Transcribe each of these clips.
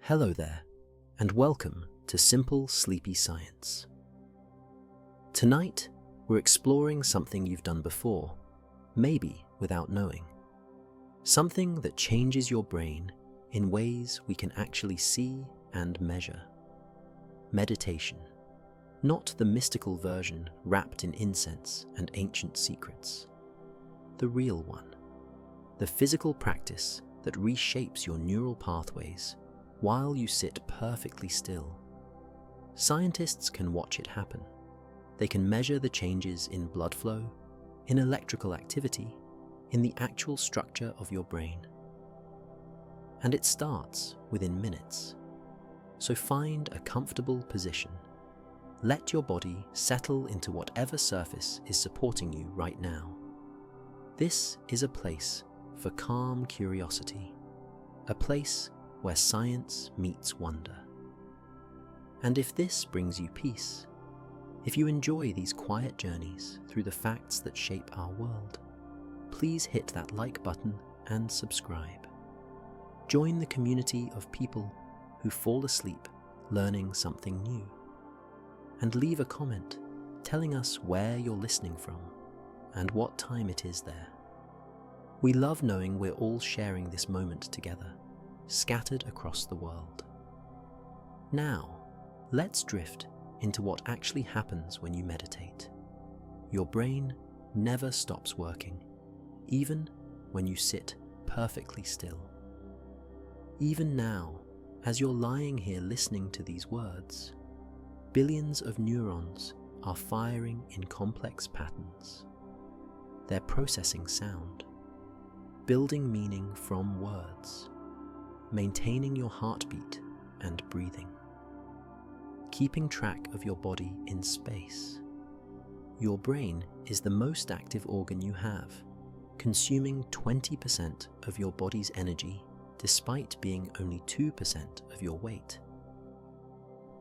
Hello there, and welcome to Simple Sleepy Science. Tonight, we're exploring something you've done before, maybe without knowing. Something that changes your brain in ways we can actually see and measure. Meditation. Not the mystical version wrapped in incense and ancient secrets. The real one. The physical practice that reshapes your neural pathways while you sit perfectly still. Scientists can watch it happen. They can measure the changes in blood flow, in electrical activity, in the actual structure of your brain. And it starts within minutes. So find a comfortable position. Let your body settle into whatever surface is supporting you right now. This is a place for calm curiosity, a place where science meets wonder. And if this brings you peace, if you enjoy these quiet journeys through the facts that shape our world, please hit that like button and subscribe. Join the community of people who fall asleep learning something new. And leave a comment telling us where you're listening from and what time it is there. We love knowing we're all sharing this moment together, scattered across the world. Now, let's drift into what actually happens when you meditate. Your brain never stops working, even when you sit perfectly still. Even now, as you're lying here listening to these words, billions of neurons are firing in complex patterns. They're processing sound, building meaning from words, maintaining your heartbeat and breathing, keeping track of your body in space. Your brain is the most active organ you have, consuming 20% of your body's energy despite being only 2% of your weight.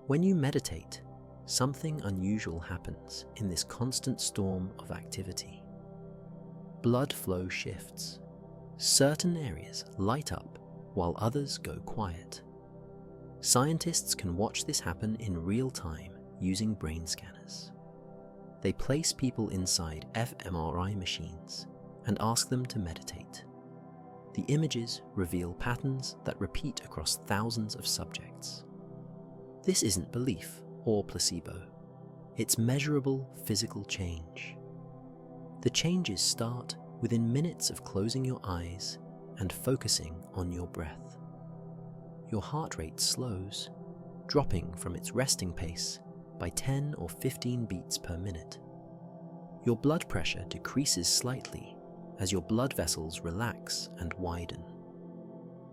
When you meditate, something unusual happens in this constant storm of activity. Blood flow shifts. Certain areas light up while others go quiet. Scientists can watch this happen in real time using brain scanners. They place people inside fMRI machines and ask them to meditate. The images reveal patterns that repeat across thousands of subjects. This isn't belief or placebo. It's measurable physical change. The changes start within minutes of closing your eyes and focusing on your breath. Your heart rate slows, dropping from its resting pace by 10 or 15 beats per minute. Your blood pressure decreases slightly as your blood vessels relax and widen.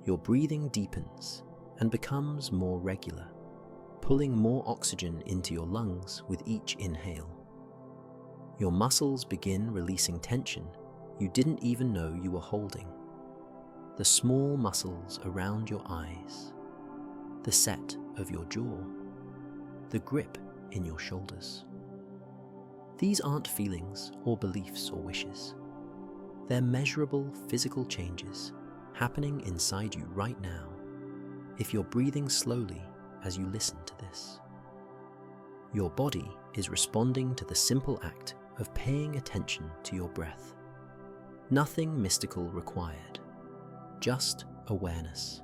Your breathing deepens and becomes more regular, pulling more oxygen into your lungs with each inhale. Your muscles begin releasing tension you didn't even know you were holding. The small muscles around your eyes, the set of your jaw, the grip in your shoulders. These aren't feelings or beliefs or wishes. They're measurable physical changes happening inside you right now if you're breathing slowly as you listen to this. Your body is responding to the simple act of paying attention to your breath. Nothing mystical required. Just awareness.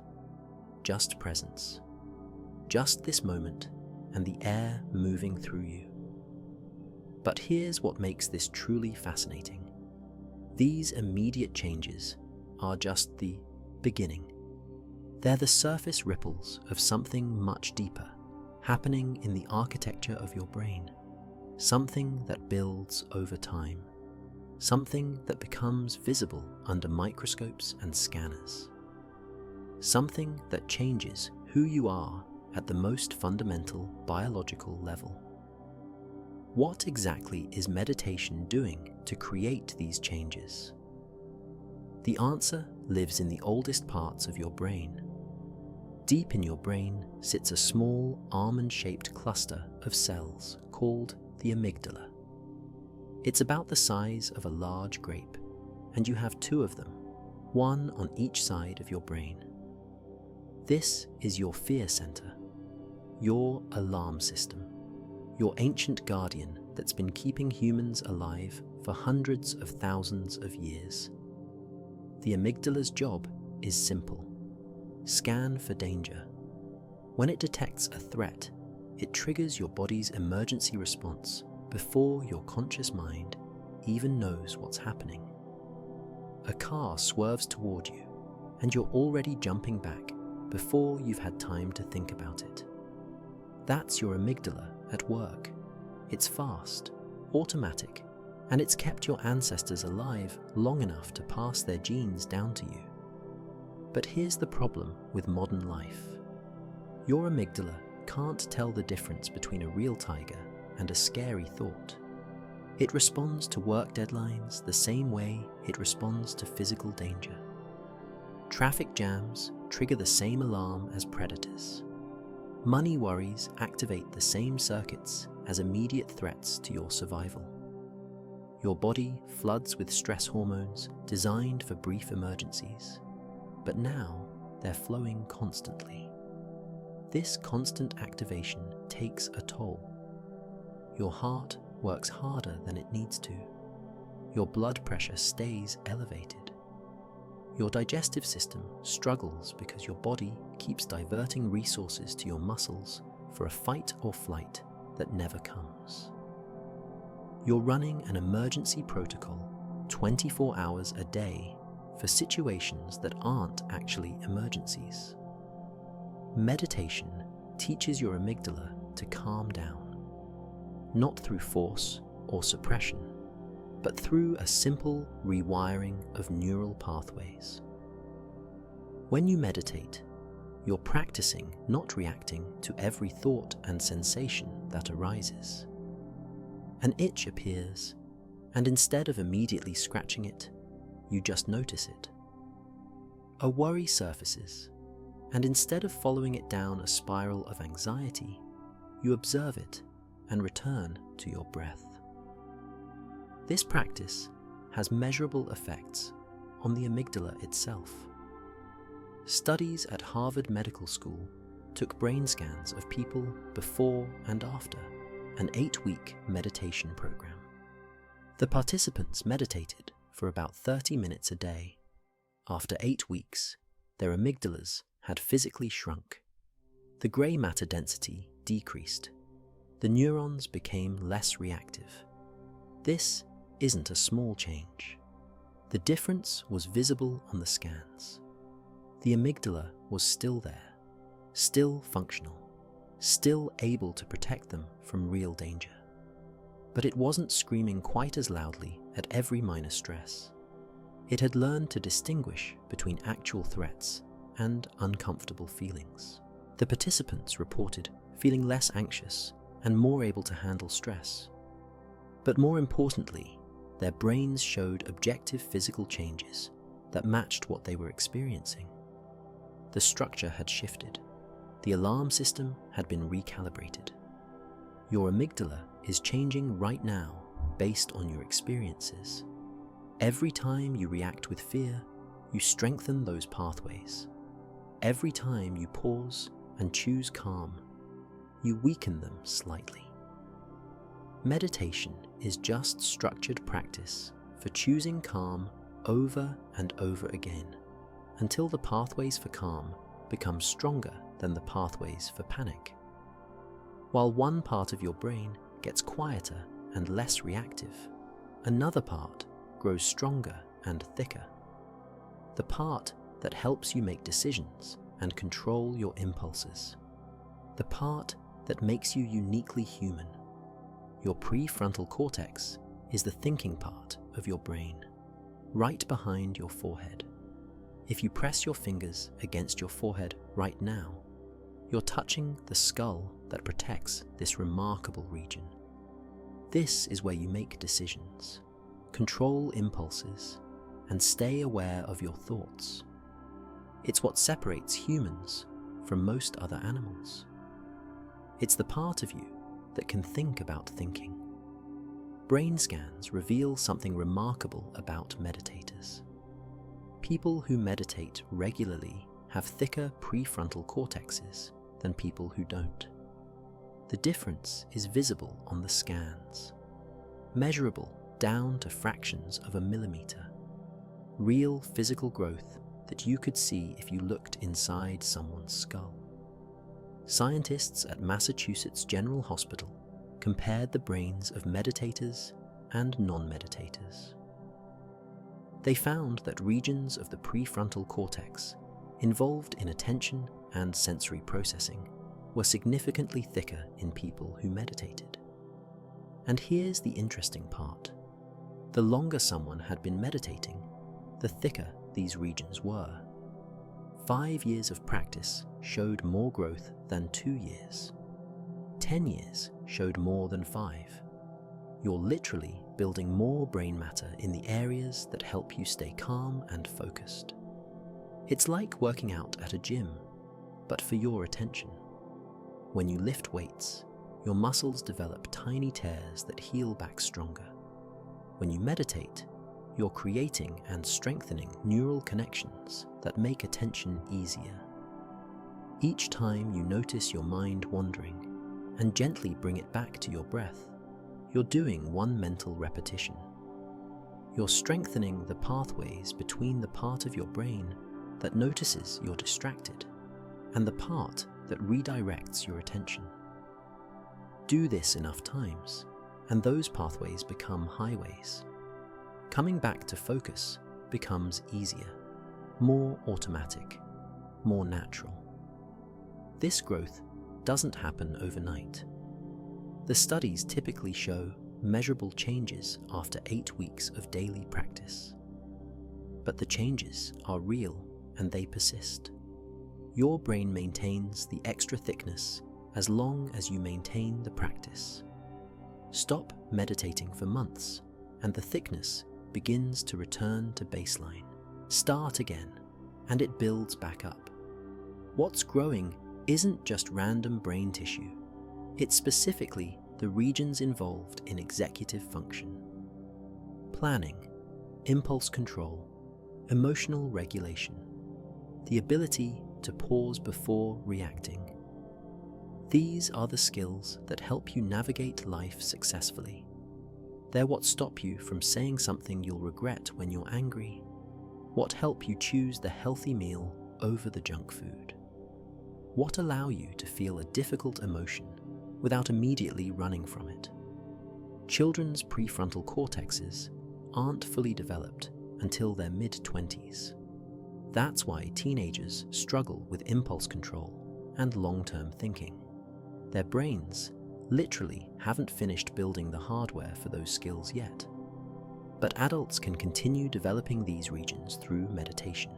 Just presence. Just this moment and the air moving through you. But here's what makes this truly fascinating. These immediate changes are just the beginning. They're the surface ripples of something much deeper, happening in the architecture of your brain. Something that builds over time. Something that becomes visible under microscopes and scanners. Something that changes who you are at the most fundamental biological level. What exactly is meditation doing to create these changes? The answer lives in the oldest parts of your brain. Deep in your brain sits a small almond-shaped cluster of cells called the amygdala. It's about the size of a large grape, and you have two of them, one on each side of your brain. This is your fear center, your alarm system, your ancient guardian that's been keeping humans alive for hundreds of thousands of years. The amygdala's job is simple. Scan for danger. When it detects a threat, it triggers your body's emergency response before your conscious mind even knows what's happening. A car swerves toward you, and you're already jumping back before you've had time to think about it. That's your amygdala at work. It's fast, automatic, and it's kept your ancestors alive long enough to pass their genes down to you. But here's the problem with modern life. Your amygdala can't tell the difference between a real tiger and a scary thought. It responds to work deadlines the same way it responds to physical danger. Traffic jams trigger the same alarm as predators. Money worries activate the same circuits as immediate threats to your survival. Your body floods with stress hormones designed for brief emergencies, but now they're flowing constantly. This constant activation takes a toll. Your heart works harder than it needs to. Your blood pressure stays elevated. Your digestive system struggles because your body keeps diverting resources to your muscles for a fight or flight that never comes. You're running an emergency protocol 24 hours a day for situations that aren't actually emergencies. Meditation teaches your amygdala to calm down, not through force or suppression, but through a simple rewiring of neural pathways. When you meditate, you're practicing not reacting to every thought and sensation that arises. An itch appears, and instead of immediately scratching it, you just notice it. A worry surfaces, and instead of following it down a spiral of anxiety, you observe it and return to your breath. This practice has measurable effects on the amygdala itself. Studies at Harvard Medical School took brain scans of people before and after an 8-week meditation program. The participants meditated for about 30 minutes a day. After 8 weeks, their amygdalas had physically shrunk. The grey matter density decreased. The neurons became less reactive. This isn't a small change. The difference was visible on the scans. The amygdala was still there, still functional, still able to protect them from real danger. But it wasn't screaming quite as loudly at every minor stress. It had learned to distinguish between actual threats and uncomfortable feelings. The participants reported feeling less anxious and more able to handle stress. But more importantly, their brains showed objective physical changes that matched what they were experiencing. The structure had shifted. The alarm system had been recalibrated. Your amygdala is changing right now based on your experiences. Every time you react with fear, you strengthen those pathways. Every time you pause and choose calm, you weaken them slightly. Meditation is just structured practice for choosing calm over and over again until the pathways for calm become stronger than the pathways for panic. While one part of your brain gets quieter and less reactive, another part grows stronger and thicker. The part that helps you make decisions and control your impulses. The part that makes you uniquely human. Your prefrontal cortex is the thinking part of your brain, right behind your forehead. If you press your fingers against your forehead right now, you're touching the skull that protects this remarkable region. This is where you make decisions, control impulses, and stay aware of your thoughts. It's what separates humans from most other animals. It's the part of you that can think about thinking. Brain scans reveal something remarkable about meditators. People who meditate regularly have thicker prefrontal cortexes than people who don't. The difference is visible on the scans, measurable down to fractions of a millimeter. Real physical growth that you could see if you looked inside someone's skull. Scientists at Massachusetts General Hospital compared the brains of meditators and non-meditators. They found that regions of the prefrontal cortex involved in attention and sensory processing were significantly thicker in people who meditated. And here's the interesting part. The longer someone had been meditating, the thicker these regions were. 5 years of practice showed more growth than 2 years. 10 years showed more than 5. You're literally building more brain matter in the areas that help you stay calm and focused. It's like working out at a gym, but for your attention. When you lift weights, your muscles develop tiny tears that heal back stronger. When you meditate, you're creating and strengthening neural connections that make attention easier. Each time you notice your mind wandering and gently bring it back to your breath, you're doing one mental repetition. You're strengthening the pathways between the part of your brain that notices you're distracted and the part that redirects your attention. Do this enough times, and those pathways become highways. Coming back to focus becomes easier, more automatic, more natural. This growth doesn't happen overnight. The studies typically show measurable changes after 8 weeks of daily practice. But the changes are real and they persist. Your brain maintains the extra thickness as long as you maintain the practice. Stop meditating for months and the thickness begins to return to baseline. Start again and it builds back up. What's growing isn't just random brain tissue. It's specifically the regions involved in executive function, planning, impulse control, emotional regulation, the ability to pause before reacting. These are the skills that help you navigate life successfully. They're what stop you from saying something you'll regret when you're angry, what help you choose the healthy meal over the junk food, what allow you to feel a difficult emotion without immediately running from it. Children's prefrontal cortexes aren't fully developed until their mid-20s. That's why teenagers struggle with impulse control and long-term thinking. Their brains literally haven't finished building the hardware for those skills yet. But adults can continue developing these regions through meditation.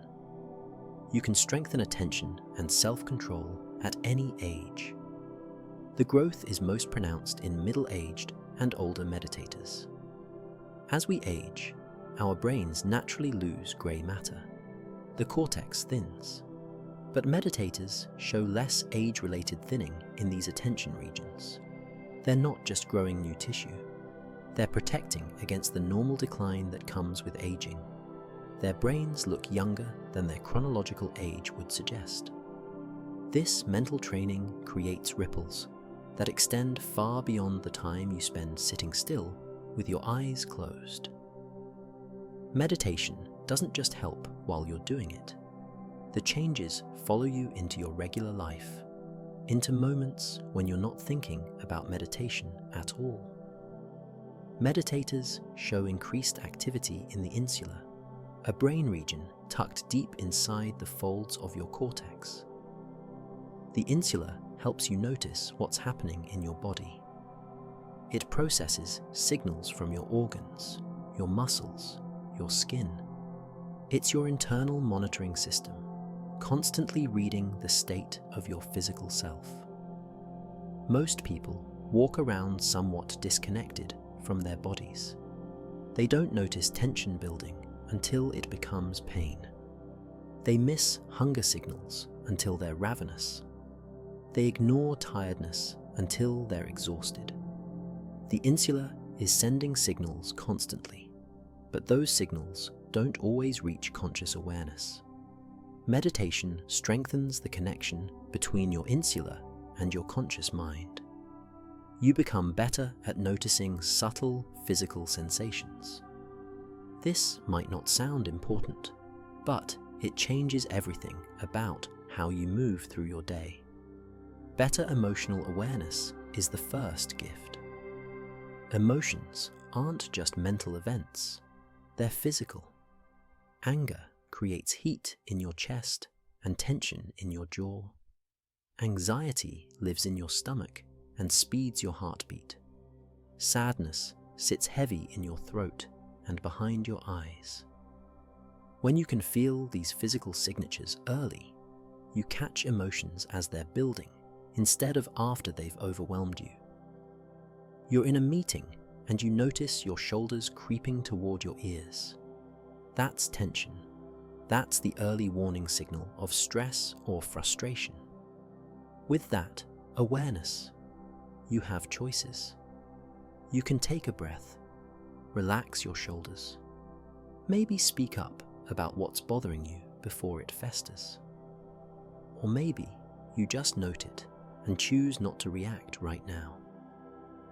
You can strengthen attention and self-control at any age. The growth is most pronounced in middle-aged and older meditators. As we age, our brains naturally lose grey matter. The cortex thins. But meditators show less age-related thinning in these attention regions. They're not just growing new tissue. They're protecting against the normal decline that comes with aging. Their brains look younger than their chronological age would suggest. This mental training creates ripples that extend far beyond the time you spend sitting still with your eyes closed. Meditation doesn't just help while you're doing it. The changes follow you into your regular life, into moments when you're not thinking about meditation at all. Meditators show increased activity in the insula, a brain region tucked deep inside the folds of your cortex. The insula helps you notice what's happening in your body. It processes signals from your organs, your muscles, your skin. It's your internal monitoring system, constantly reading the state of your physical self. Most people walk around somewhat disconnected from their bodies. They don't notice tension building until it becomes pain. They miss hunger signals until they're ravenous. They ignore tiredness until they're exhausted. The insula is sending signals constantly, but those signals don't always reach conscious awareness. Meditation strengthens the connection between your insular and your conscious mind. You become better at noticing subtle physical sensations. This might not sound important, but it changes everything about how you move through your day. Better emotional awareness is the first gift. Emotions aren't just mental events, they're physical. Anger creates heat in your chest and tension in your jaw. Anxiety lives in your stomach and speeds your heartbeat. Sadness sits heavy in your throat and behind your eyes. When you can feel these physical signatures early, you catch emotions as they're building instead of after they've overwhelmed you. You're in a meeting and you notice your shoulders creeping toward your ears. That's tension. That's the early warning signal of stress or frustration. With that awareness, you have choices. You can take a breath, relax your shoulders, maybe speak up about what's bothering you before it festers. Or maybe you just note it and choose not to react right now.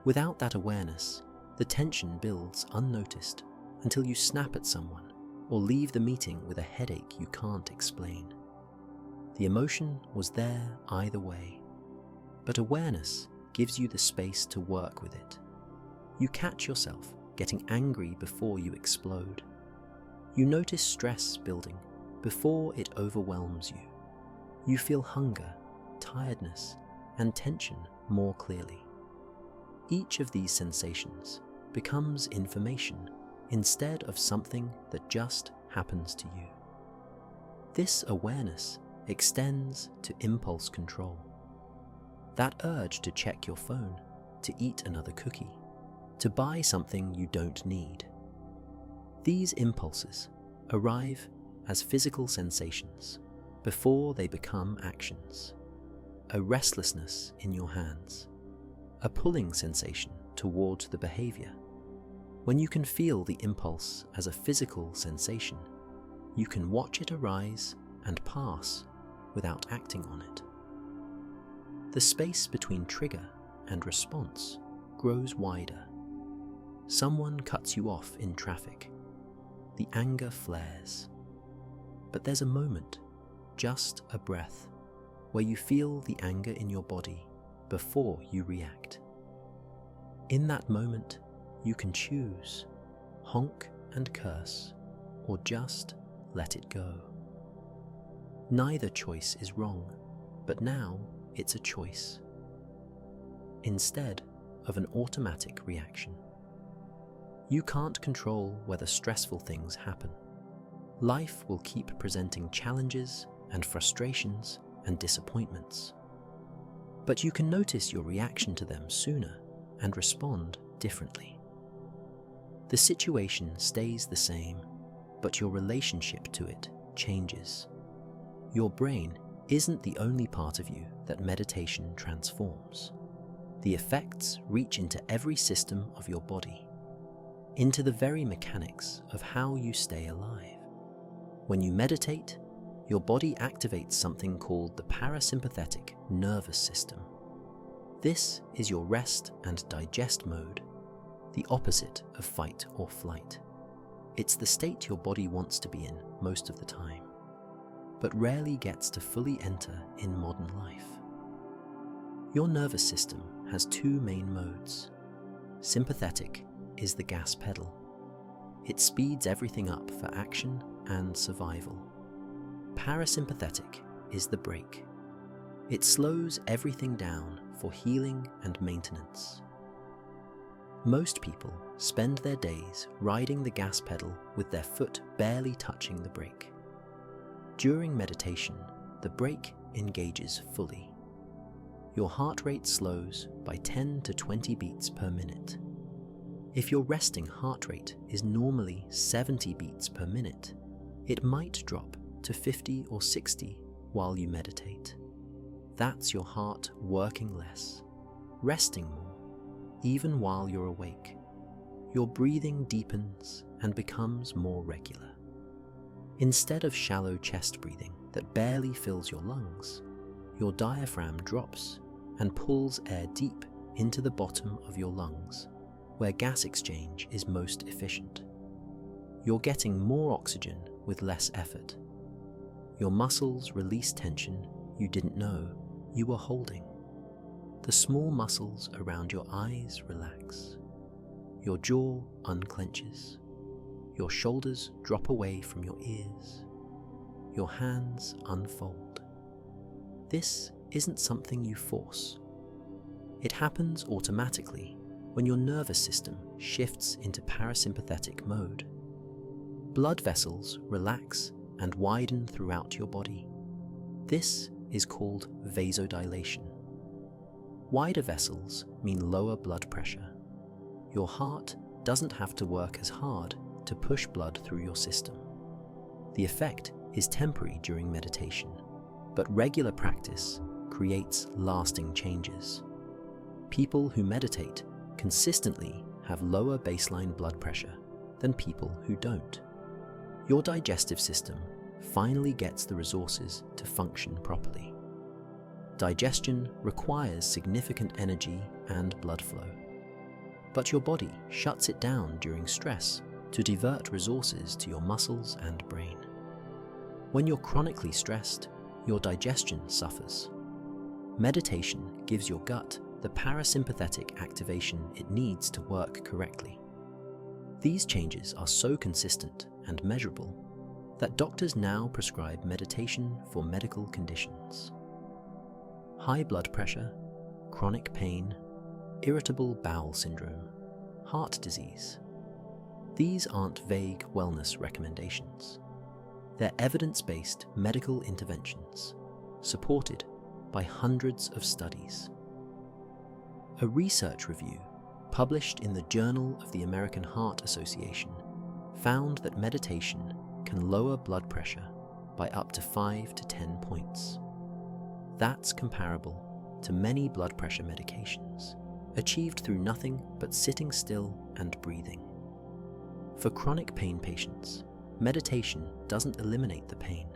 Without that awareness, the tension builds unnoticed until you snap at someone or leave the meeting with a headache you can't explain. The emotion was there either way, but awareness gives you the space to work with it. You catch yourself getting angry before you explode. You notice stress building before it overwhelms you. You feel hunger, tiredness, and tension more clearly. Each of these sensations becomes information instead of something that just happens to you. This awareness extends to impulse control. That urge to check your phone, to eat another cookie, to buy something you don't need. These impulses arrive as physical sensations before they become actions. A restlessness in your hands, a pulling sensation towards the behavior. When you can feel the impulse as a physical sensation, you can watch it arise and pass without acting on it. The space between trigger and response grows wider. Someone cuts you off in traffic. The anger flares. But there's a moment, just a breath, where you feel the anger in your body before you react. In that moment, you can choose, honk and curse, or just let it go. Neither choice is wrong, but now it's a choice, instead of an automatic reaction. You can't control whether stressful things happen. Life will keep presenting challenges and frustrations and disappointments. But you can notice your reaction to them sooner and respond differently. The situation stays the same, but your relationship to it changes. Your brain isn't the only part of you that meditation transforms. The effects reach into every system of your body, into the very mechanics of how you stay alive. When you meditate, your body activates something called the parasympathetic nervous system. This is your rest and digest mode, the opposite of fight or flight. It's the state your body wants to be in most of the time, but rarely gets to fully enter in modern life. Your nervous system has two main modes. Sympathetic is the gas pedal. It speeds everything up for action and survival. Parasympathetic is the brake. It slows everything down for healing and maintenance. Most people spend their days riding the gas pedal with their foot barely touching the brake. During meditation, the brake engages fully. Your heart rate slows by 10 to 20 beats per minute. If your resting heart rate is normally 70 beats per minute, it might drop to 50 or 60 while you meditate. That's your heart working less, resting more, even while you're awake. Your breathing deepens and becomes more regular. Instead of shallow chest breathing that barely fills your lungs, your diaphragm drops and pulls air deep into the bottom of your lungs, where gas exchange is most efficient. You're getting more oxygen with less effort. Your muscles release tension you didn't know you were holding. The small muscles around your eyes relax. Your jaw unclenches. Your shoulders drop away from your ears. Your hands unfold. This isn't something you force. It happens automatically when your nervous system shifts into parasympathetic mode. Blood vessels relax and widen throughout your body. This is called vasodilation. Wider vessels mean lower blood pressure. Your heart doesn't have to work as hard to push blood through your system. The effect is temporary during meditation, but regular practice creates lasting changes. People who meditate consistently have lower baseline blood pressure than people who don't. Your digestive system finally gets the resources to function properly. Digestion requires significant energy and blood flow, but your body shuts it down during stress to divert resources to your muscles and brain. When you're chronically stressed, your digestion suffers. Meditation gives your gut the parasympathetic activation it needs to work correctly. These changes are so consistent and measurable that doctors now prescribe meditation for medical conditions. High blood pressure, chronic pain, irritable bowel syndrome, heart disease. These aren't vague wellness recommendations. They're evidence-based medical interventions, supported by hundreds of studies. A research review published in the Journal of the American Heart Association found that meditation can lower blood pressure by up to 5 to 10 points. That's comparable to many blood pressure medications, achieved through nothing but sitting still and breathing. For chronic pain patients, meditation doesn't eliminate the pain,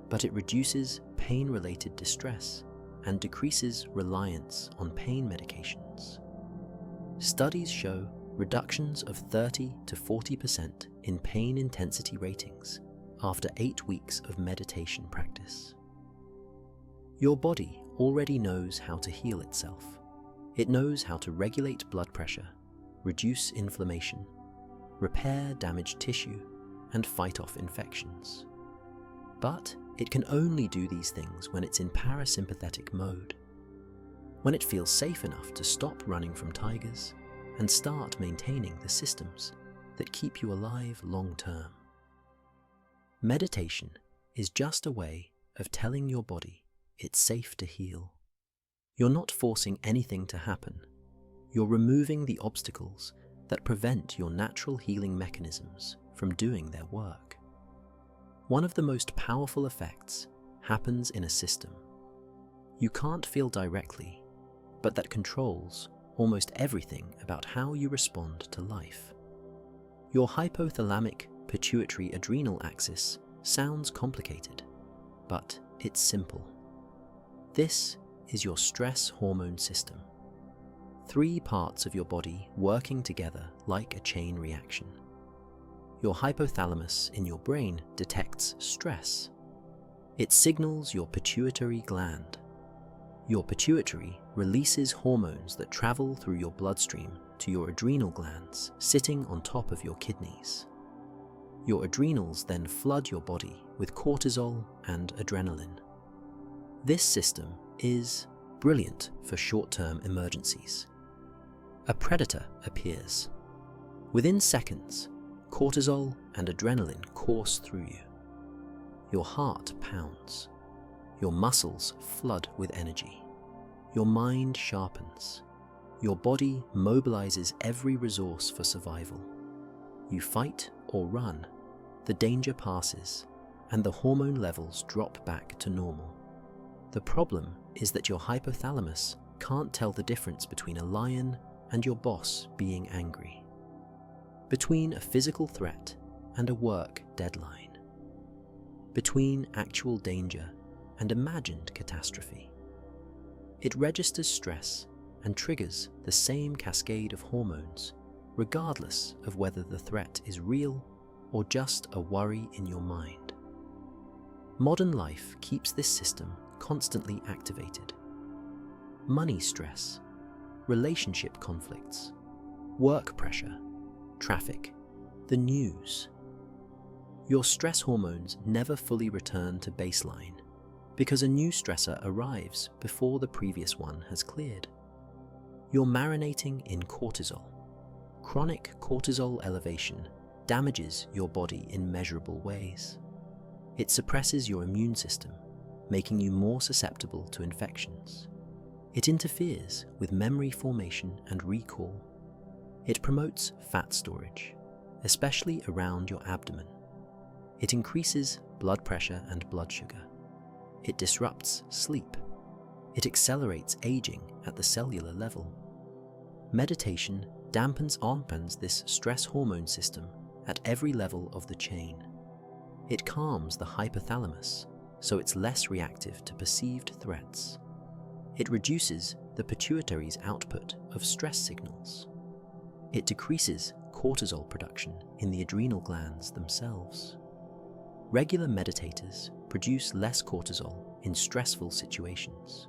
but it reduces pain-related distress and decreases reliance on pain medications. Studies show reductions of 30 to 40% in pain intensity ratings after 8 weeks of meditation practice. Your body already knows how to heal itself. It knows how to regulate blood pressure, reduce inflammation, repair damaged tissue, and fight off infections. But it can only do these things when it's in parasympathetic mode, when it feels safe enough to stop running from tigers and start maintaining the systems that keep you alive long term. Meditation is just a way of telling your body it's safe to heal. You're not forcing anything to happen. You're removing the obstacles that prevent your natural healing mechanisms from doing their work. One of the most powerful effects happens in a system you can't feel directly, but that controls almost everything about how you respond to life. Your hypothalamic pituitary adrenal axis sounds complicated, but it's simple. This is your stress hormone system. 3 parts of your body working together like a chain reaction. Your hypothalamus in your brain detects stress. It signals your pituitary gland. Your pituitary releases hormones that travel through your bloodstream to your adrenal glands sitting on top of your kidneys. Your adrenals then flood your body with cortisol and adrenaline. This system is brilliant for short-term emergencies. A predator appears. Within seconds, cortisol and adrenaline course through you. Your heart pounds. Your muscles flood with energy. Your mind sharpens. Your body mobilizes every resource for survival. You fight or run, the danger passes, and the hormone levels drop back to normal. The problem is that your hypothalamus can't tell the difference between a lion and your boss being angry, between a physical threat and a work deadline, between actual danger and imagined catastrophe. It registers stress and triggers the same cascade of hormones, regardless of whether the threat is real or just a worry in your mind. Modern life keeps this system constantly activated. Money stress, relationship conflicts, work pressure, traffic, the news. Your stress hormones never fully return to baseline because a new stressor arrives before the previous one has cleared. You're marinating in cortisol. Chronic cortisol elevation damages your body in measurable ways. It suppresses your immune system, making you more susceptible to infections. It interferes with memory formation and recall. It promotes fat storage, especially around your abdomen. It increases blood pressure and blood sugar. It disrupts sleep. It accelerates aging at the cellular level. Meditation dampens this stress hormone system at every level of the chain. It calms the hypothalamus, so it's less reactive to perceived threats. It reduces the pituitary's output of stress signals. It decreases cortisol production in the adrenal glands themselves. Regular meditators produce less cortisol in stressful situations.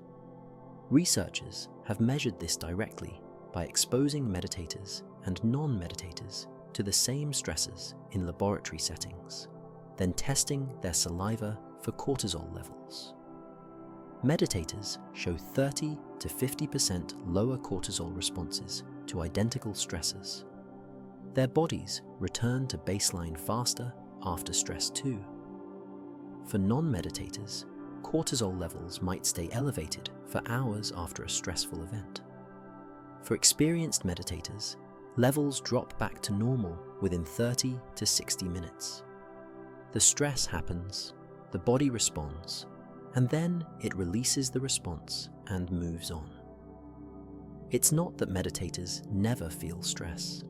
Researchers have measured this directly by exposing meditators and non-meditators to the same stressors in laboratory settings, then testing their saliva for cortisol levels. Meditators show 30 to 50% lower cortisol responses to identical stressors. Their bodies return to baseline faster after stress too. For non-meditators, cortisol levels might stay elevated for hours after a stressful event. For experienced meditators, levels drop back to normal within 30 to 60 minutes. The stress happens, the body responds, and then it releases the response and moves on. It's not that meditators never feel stress.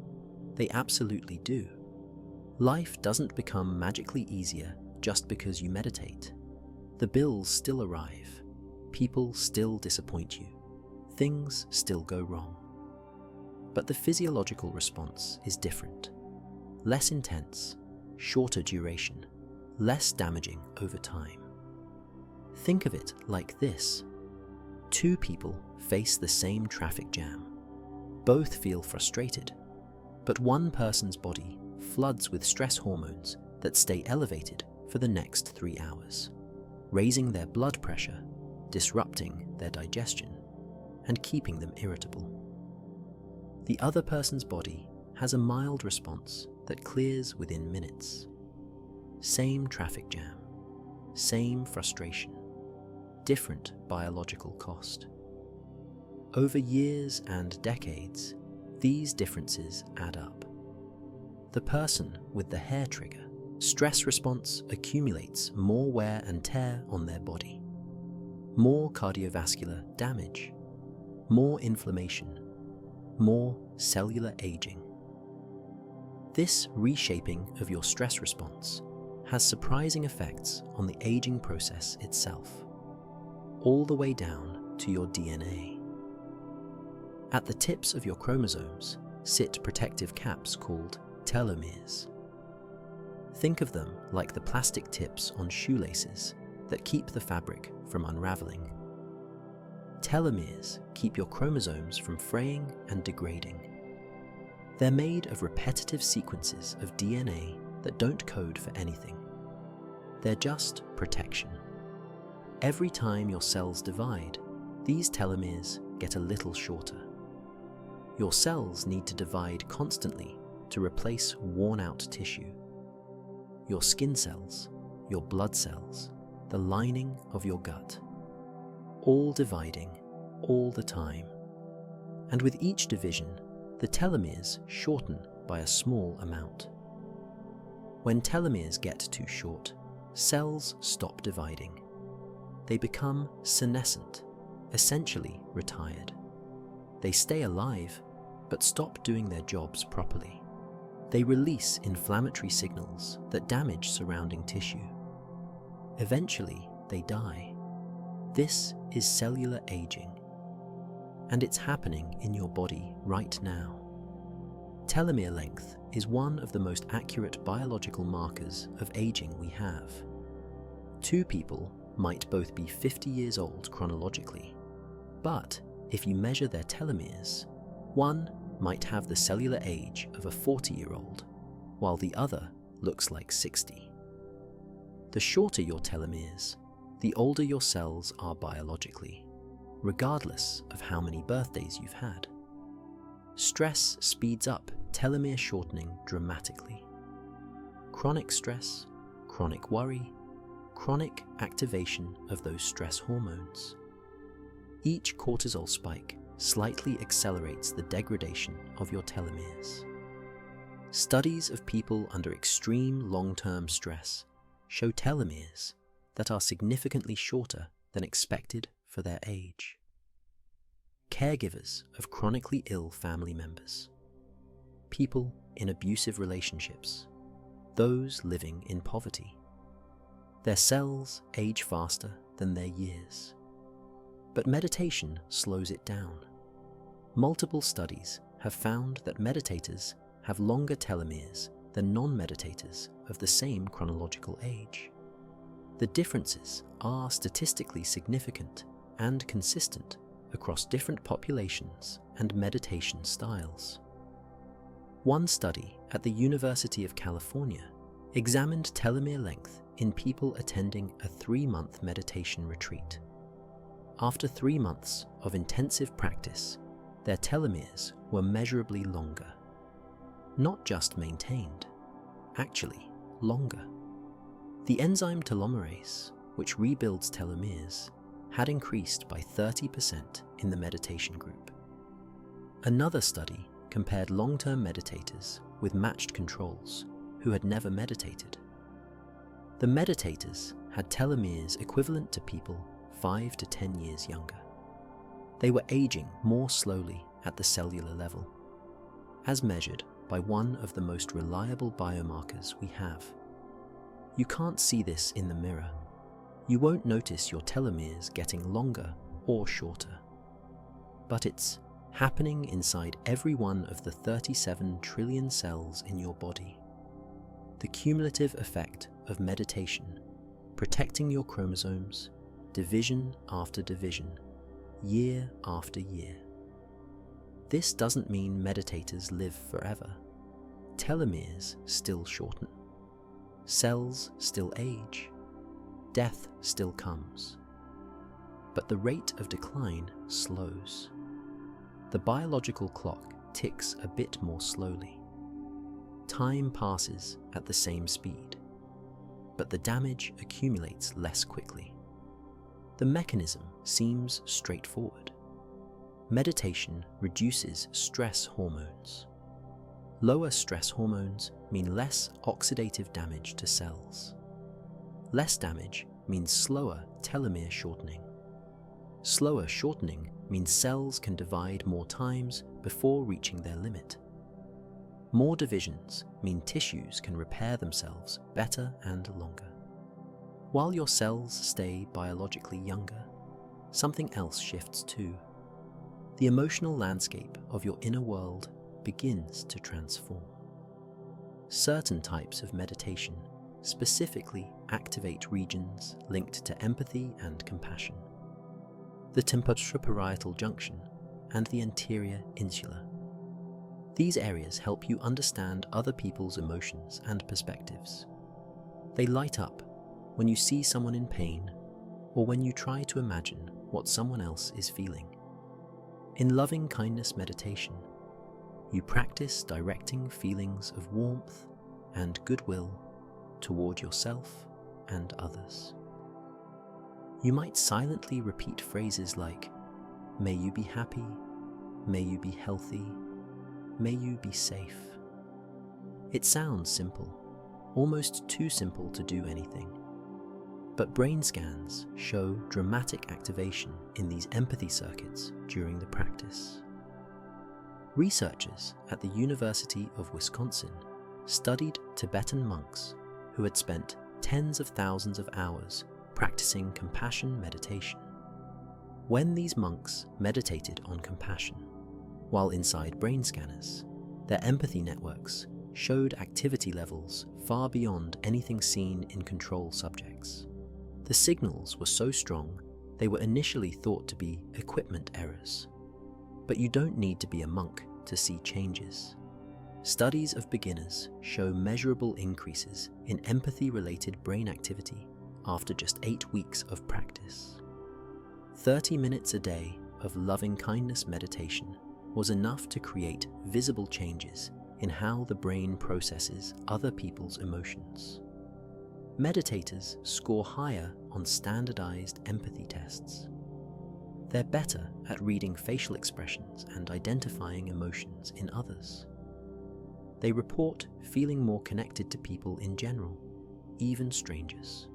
They absolutely do. Life doesn't become magically easier just because you meditate. The bills still arrive, people still disappoint you, things still go wrong. But the physiological response is different, less intense, shorter duration, less damaging over time. Think of it like this. Two people face the same traffic jam. Both feel frustrated, but one person's body floods with stress hormones that stay elevated for the next 3 hours, raising their blood pressure, disrupting their digestion, and keeping them irritable. The other person's body has a mild response that clears within minutes. Same traffic jam, same frustration, different biological cost. Over years and decades, these differences add up. The person with the hair trigger stress response accumulates more wear and tear on their body, more cardiovascular damage, more inflammation, more cellular aging. This reshaping of your stress response has surprising effects on the aging process itself, all the way down to your DNA. At the tips of your chromosomes sit protective caps called telomeres. Think of them like the plastic tips on shoelaces that keep the fabric from unraveling. Telomeres keep your chromosomes from fraying and degrading. They're made of repetitive sequences of DNA that don't code for anything. They're just protection. Every time your cells divide, these telomeres get a little shorter. Your cells need to divide constantly to replace worn-out tissue. Your skin cells, your blood cells, the lining of your gut, all dividing all the time. And with each division, the telomeres shorten by a small amount. When telomeres get too short, cells stop dividing. They become senescent, essentially retired. They stay alive, but stop doing their jobs properly. They release inflammatory signals that damage surrounding tissue. Eventually, they die. This is cellular aging, and it's happening in your body right now. Telomere length is one of the most accurate biological markers of aging we have. Two people might both be 50 years old chronologically, but if you measure their telomeres, one might have the cellular age of a 40-year-old, while the other looks like 60. The shorter your telomeres, the older your cells are biologically, regardless of how many birthdays you've had. Stress speeds up telomere shortening dramatically. Chronic stress, chronic worry, chronic activation of those stress hormones. Each cortisol spike slightly accelerates the degradation of your telomeres. Studies of people under extreme long-term stress show telomeres that are significantly shorter than expected for their age. Caregivers of chronically ill family members, people in abusive relationships, those living in poverty. Their cells age faster than their years. But meditation slows it down. Multiple studies have found that meditators have longer telomeres than non-meditators of the same chronological age. The differences are statistically significant and consistent across different populations and meditation styles. One study at the University of California examined telomere length in people attending a 3-month meditation retreat. After 3 months of intensive practice, their telomeres were measurably longer. Not just maintained, actually longer. The enzyme telomerase, which rebuilds telomeres, had increased by 30% in the meditation group. Another study compared long-term meditators with matched controls who had never meditated. The meditators had telomeres equivalent to people 5 to 10 years younger. They were aging more slowly at the cellular level, as measured by one of the most reliable biomarkers we have. You can't see this in the mirror. You won't notice your telomeres getting longer or shorter. But it's happening inside every one of the 37 trillion cells in your body. The cumulative effect of meditation, protecting your chromosomes, division after division, year after year. This doesn't mean meditators live forever. Telomeres still shorten. Cells still age. Death still comes. But the rate of decline slows. The biological clock ticks a bit more slowly. Time passes at the same speed, but the damage accumulates less quickly. The mechanism seems straightforward. Meditation reduces stress hormones. Lower stress hormones mean less oxidative damage to cells. Less damage means slower telomere shortening. Slower shortening means cells can divide more times before reaching their limit. More divisions mean tissues can repair themselves better and longer. While your cells stay biologically younger, something else shifts too. The emotional landscape of your inner world begins to transform. Certain types of meditation specifically activate regions linked to empathy and compassion. The temporoparietal junction and the anterior insula. These areas help you understand other people's emotions and perspectives. They light up when you see someone in pain or when you try to imagine what someone else is feeling. In loving kindness meditation, you practice directing feelings of warmth and goodwill toward yourself and others. You might silently repeat phrases like, "May you be happy, may you be healthy, may you be safe." It sounds simple, almost too simple to do anything. But brain scans show dramatic activation in these empathy circuits during the practice. Researchers at the University of Wisconsin studied Tibetan monks who had spent tens of thousands of hours practicing compassion meditation. When these monks meditated on compassion, while inside brain scanners, their empathy networks showed activity levels far beyond anything seen in control subjects. The signals were so strong, they were initially thought to be equipment errors. But you don't need to be a monk to see changes. Studies of beginners show measurable increases in empathy-related brain activity after just 8 weeks of practice. 30 minutes a day of loving-kindness meditation was enough to create visible changes in how the brain processes other people's emotions. Meditators score higher on standardized empathy tests. They're better at reading facial expressions and identifying emotions in others. They report feeling more connected to people in general, even strangers.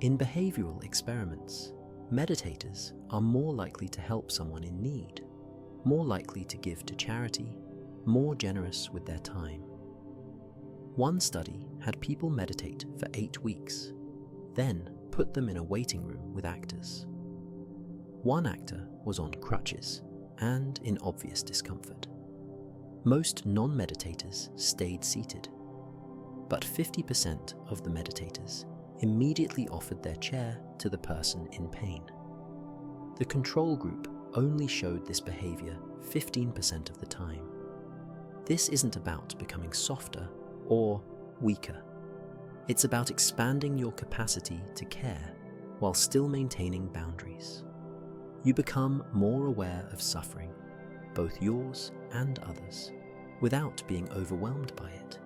In behavioral experiments, meditators are more likely to help someone in need, more likely to give to charity, more generous with their time. One study had people meditate for 8 weeks, then put them in a waiting room with actors. One actor was on crutches and in obvious discomfort. Most non-meditators stayed seated, but 50% of the meditators immediately offered their chair to the person in pain. The control group only showed this behavior 15% of the time. This isn't about becoming softer or weaker. It's about expanding your capacity to care while still maintaining boundaries. You become more aware of suffering, both yours and others, without being overwhelmed by it.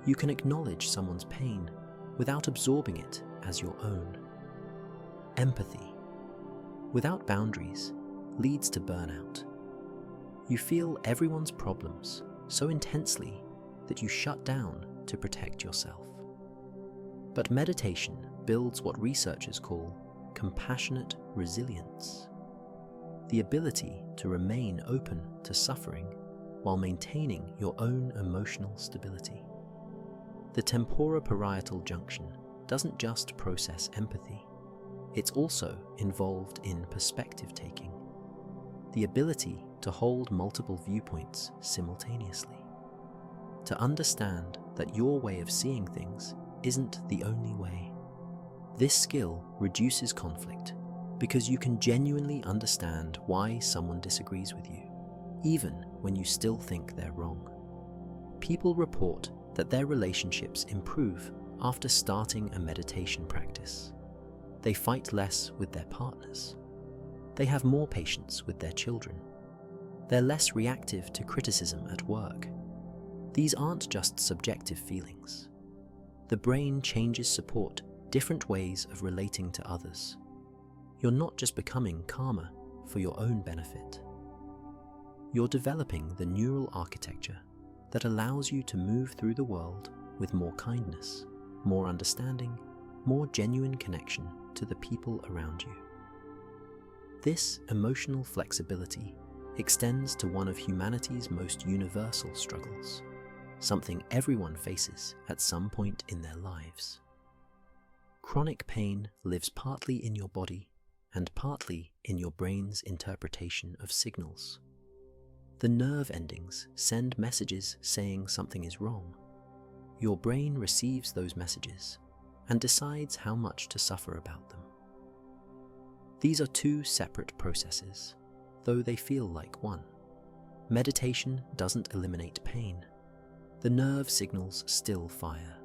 You can acknowledge someone's pain without absorbing it as your own. Empathy, without boundaries, leads to burnout. You feel everyone's problems so intensely that you shut down to protect yourself. But meditation builds what researchers call compassionate resilience, the ability to remain open to suffering while maintaining your own emotional stability. The temporoparietal junction doesn't just process empathy, it's also involved in perspective taking, the ability to hold multiple viewpoints simultaneously, to understand that your way of seeing things isn't the only way. This skill reduces conflict because you can genuinely understand why someone disagrees with you, even when you still think they're wrong. People report that their relationships improve after starting a meditation practice. They fight less with their partners. They have more patience with their children. They're less reactive to criticism at work. These aren't just subjective feelings. The brain changes support different ways of relating to others. You're not just becoming calmer for your own benefit. You're developing the neural architecture that allows you to move through the world with more kindness, more understanding, more genuine connection to the people around you. This emotional flexibility extends to one of humanity's most universal struggles, something everyone faces at some point in their lives. Chronic pain lives partly in your body and partly in your brain's interpretation of signals. The nerve endings send messages saying something is wrong. Your brain receives those messages and decides how much to suffer about them. These are two separate processes, though they feel like one. Meditation doesn't eliminate pain. The nerve signals still fire.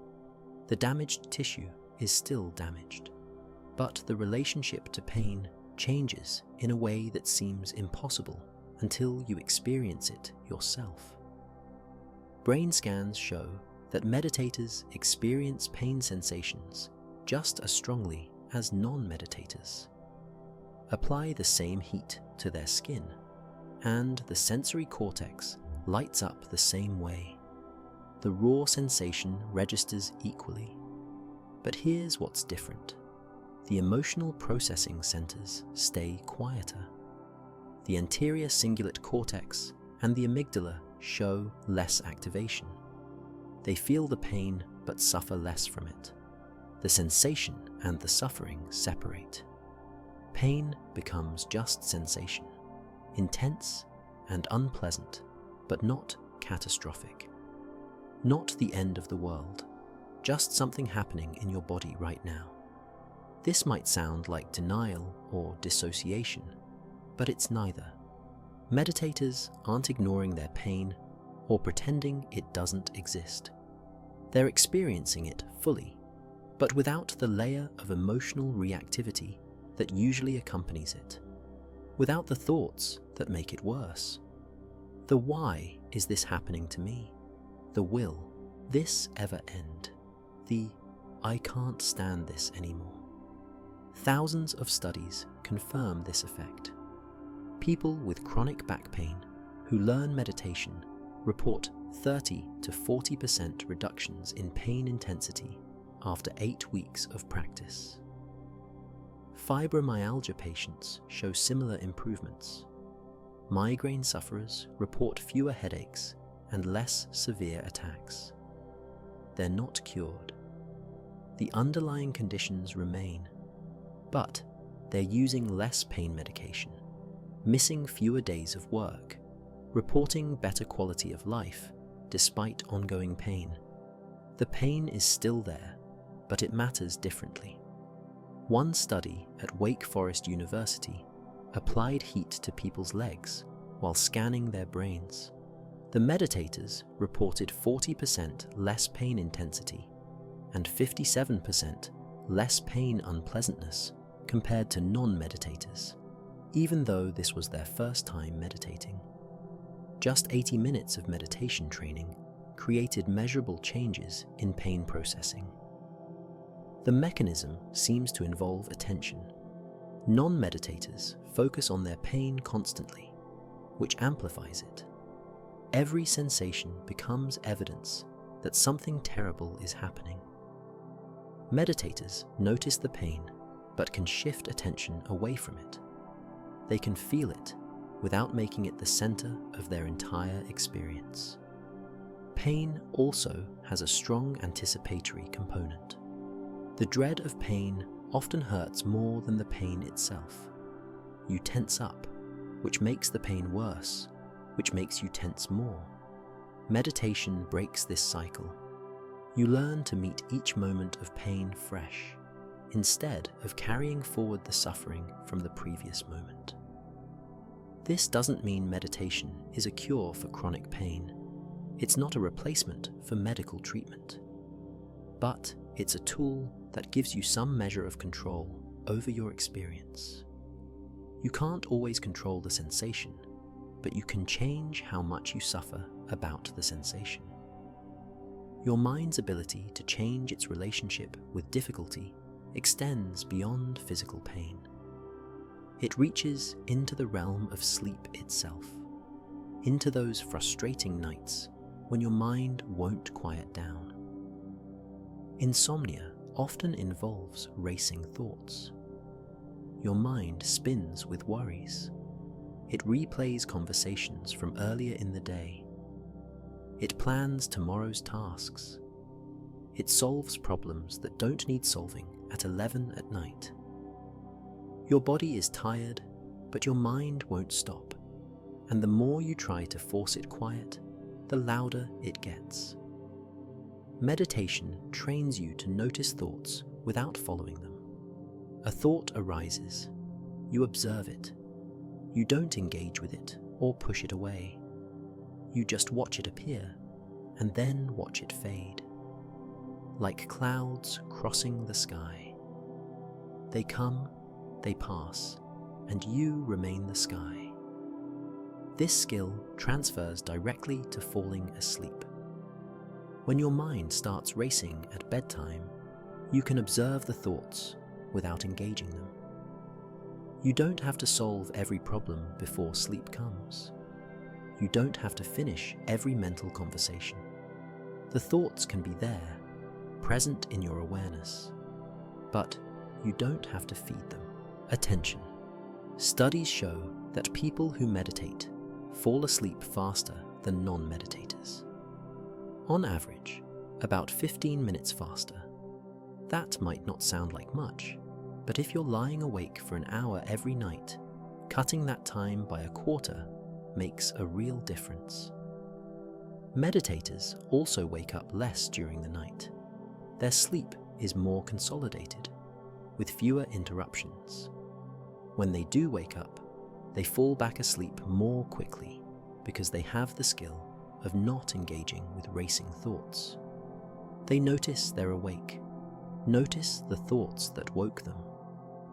The damaged tissue is still damaged, but the relationship to pain changes in a way that seems impossible until you experience it yourself. Brain scans show that meditators experience pain sensations just as strongly as non-meditators. Apply the same heat to their skin, and the sensory cortex lights up the same way. The raw sensation registers equally. But here's what's different. The emotional processing centers stay quieter. The anterior cingulate cortex and the amygdala show less activation. They feel the pain but suffer less from it. the sensation and the suffering separate. Pain becomes just sensation, intense and unpleasant, but not catastrophic. Not the end of the world, just something happening in your body right now. This might sound like denial or dissociation, but it's neither. Meditators aren't ignoring their pain or pretending it doesn't exist. They're experiencing it fully, but without the layer of emotional reactivity that usually accompanies it, without the thoughts that make it worse. The why is this happening to me? The will this ever end? The I can't stand this anymore. Thousands of studies confirm this effect. People with chronic back pain who learn meditation report 30 to 40% reductions in pain intensity after 8 weeks of practice. Fibromyalgia patients show similar improvements. Migraine sufferers report fewer headaches and less severe attacks. They're not cured. The underlying conditions remain, but they're using less pain medication, missing fewer days of work, reporting better quality of life despite ongoing pain. The pain is still there, but it matters differently. One study at Wake Forest University applied heat to people's legs while scanning their brains. The meditators reported 40% less pain intensity and 57% less pain unpleasantness compared to non-meditators, even though this was their first time meditating. Just 80 minutes of meditation training created measurable changes in pain processing. The mechanism seems to involve attention. Non-meditators focus on their pain constantly, which amplifies it. Every sensation becomes evidence that something terrible is happening. Meditators notice the pain, but can shift attention away from it. They can feel it without making it the center of their entire experience. Pain also has a strong anticipatory component. The dread of pain often hurts more than the pain itself. You tense up, which makes the pain worse, which makes you tense more. Meditation breaks this cycle. You learn to meet each moment of pain fresh, instead of carrying forward the suffering from the previous moment. This doesn't mean meditation is a cure for chronic pain. It's not a replacement for medical treatment. But it's a tool that gives you some measure of control over your experience. You can't always control the sensation, but you can change how much you suffer about the sensation. Your mind's ability to change its relationship with difficulty extends beyond physical pain. It reaches into the realm of sleep itself, into those frustrating nights when your mind won't quiet down. Insomnia often involves racing thoughts. Your mind spins with worries. It replays conversations from earlier in the day. It plans tomorrow's tasks. It solves problems that don't need solving at 11 at night. Your body is tired, but your mind won't stop. And the more you try to force it quiet, the louder it gets. Meditation trains you to notice thoughts without following them. A thought arises. You observe it. You don't engage with it or push it away. You just watch it appear and then watch it fade. Like clouds crossing the sky. They come, they pass, and you remain the sky. This skill transfers directly to falling asleep. When your mind starts racing at bedtime, you can observe the thoughts without engaging them. You don't have to solve every problem before sleep comes. You don't have to finish every mental conversation. The thoughts can be there, present in your awareness, but you don't have to feed them attention. Studies show that people who meditate fall asleep faster than non-meditators. On average, about 15 minutes faster. That might not sound like much, but if you're lying awake for an hour every night, cutting that time by a quarter makes a real difference. Meditators also wake up less during the night. Their sleep is more consolidated, with fewer interruptions. When they do wake up, they fall back asleep more quickly because they have the skill of not engaging with racing thoughts. They notice they're awake, notice the thoughts that woke them,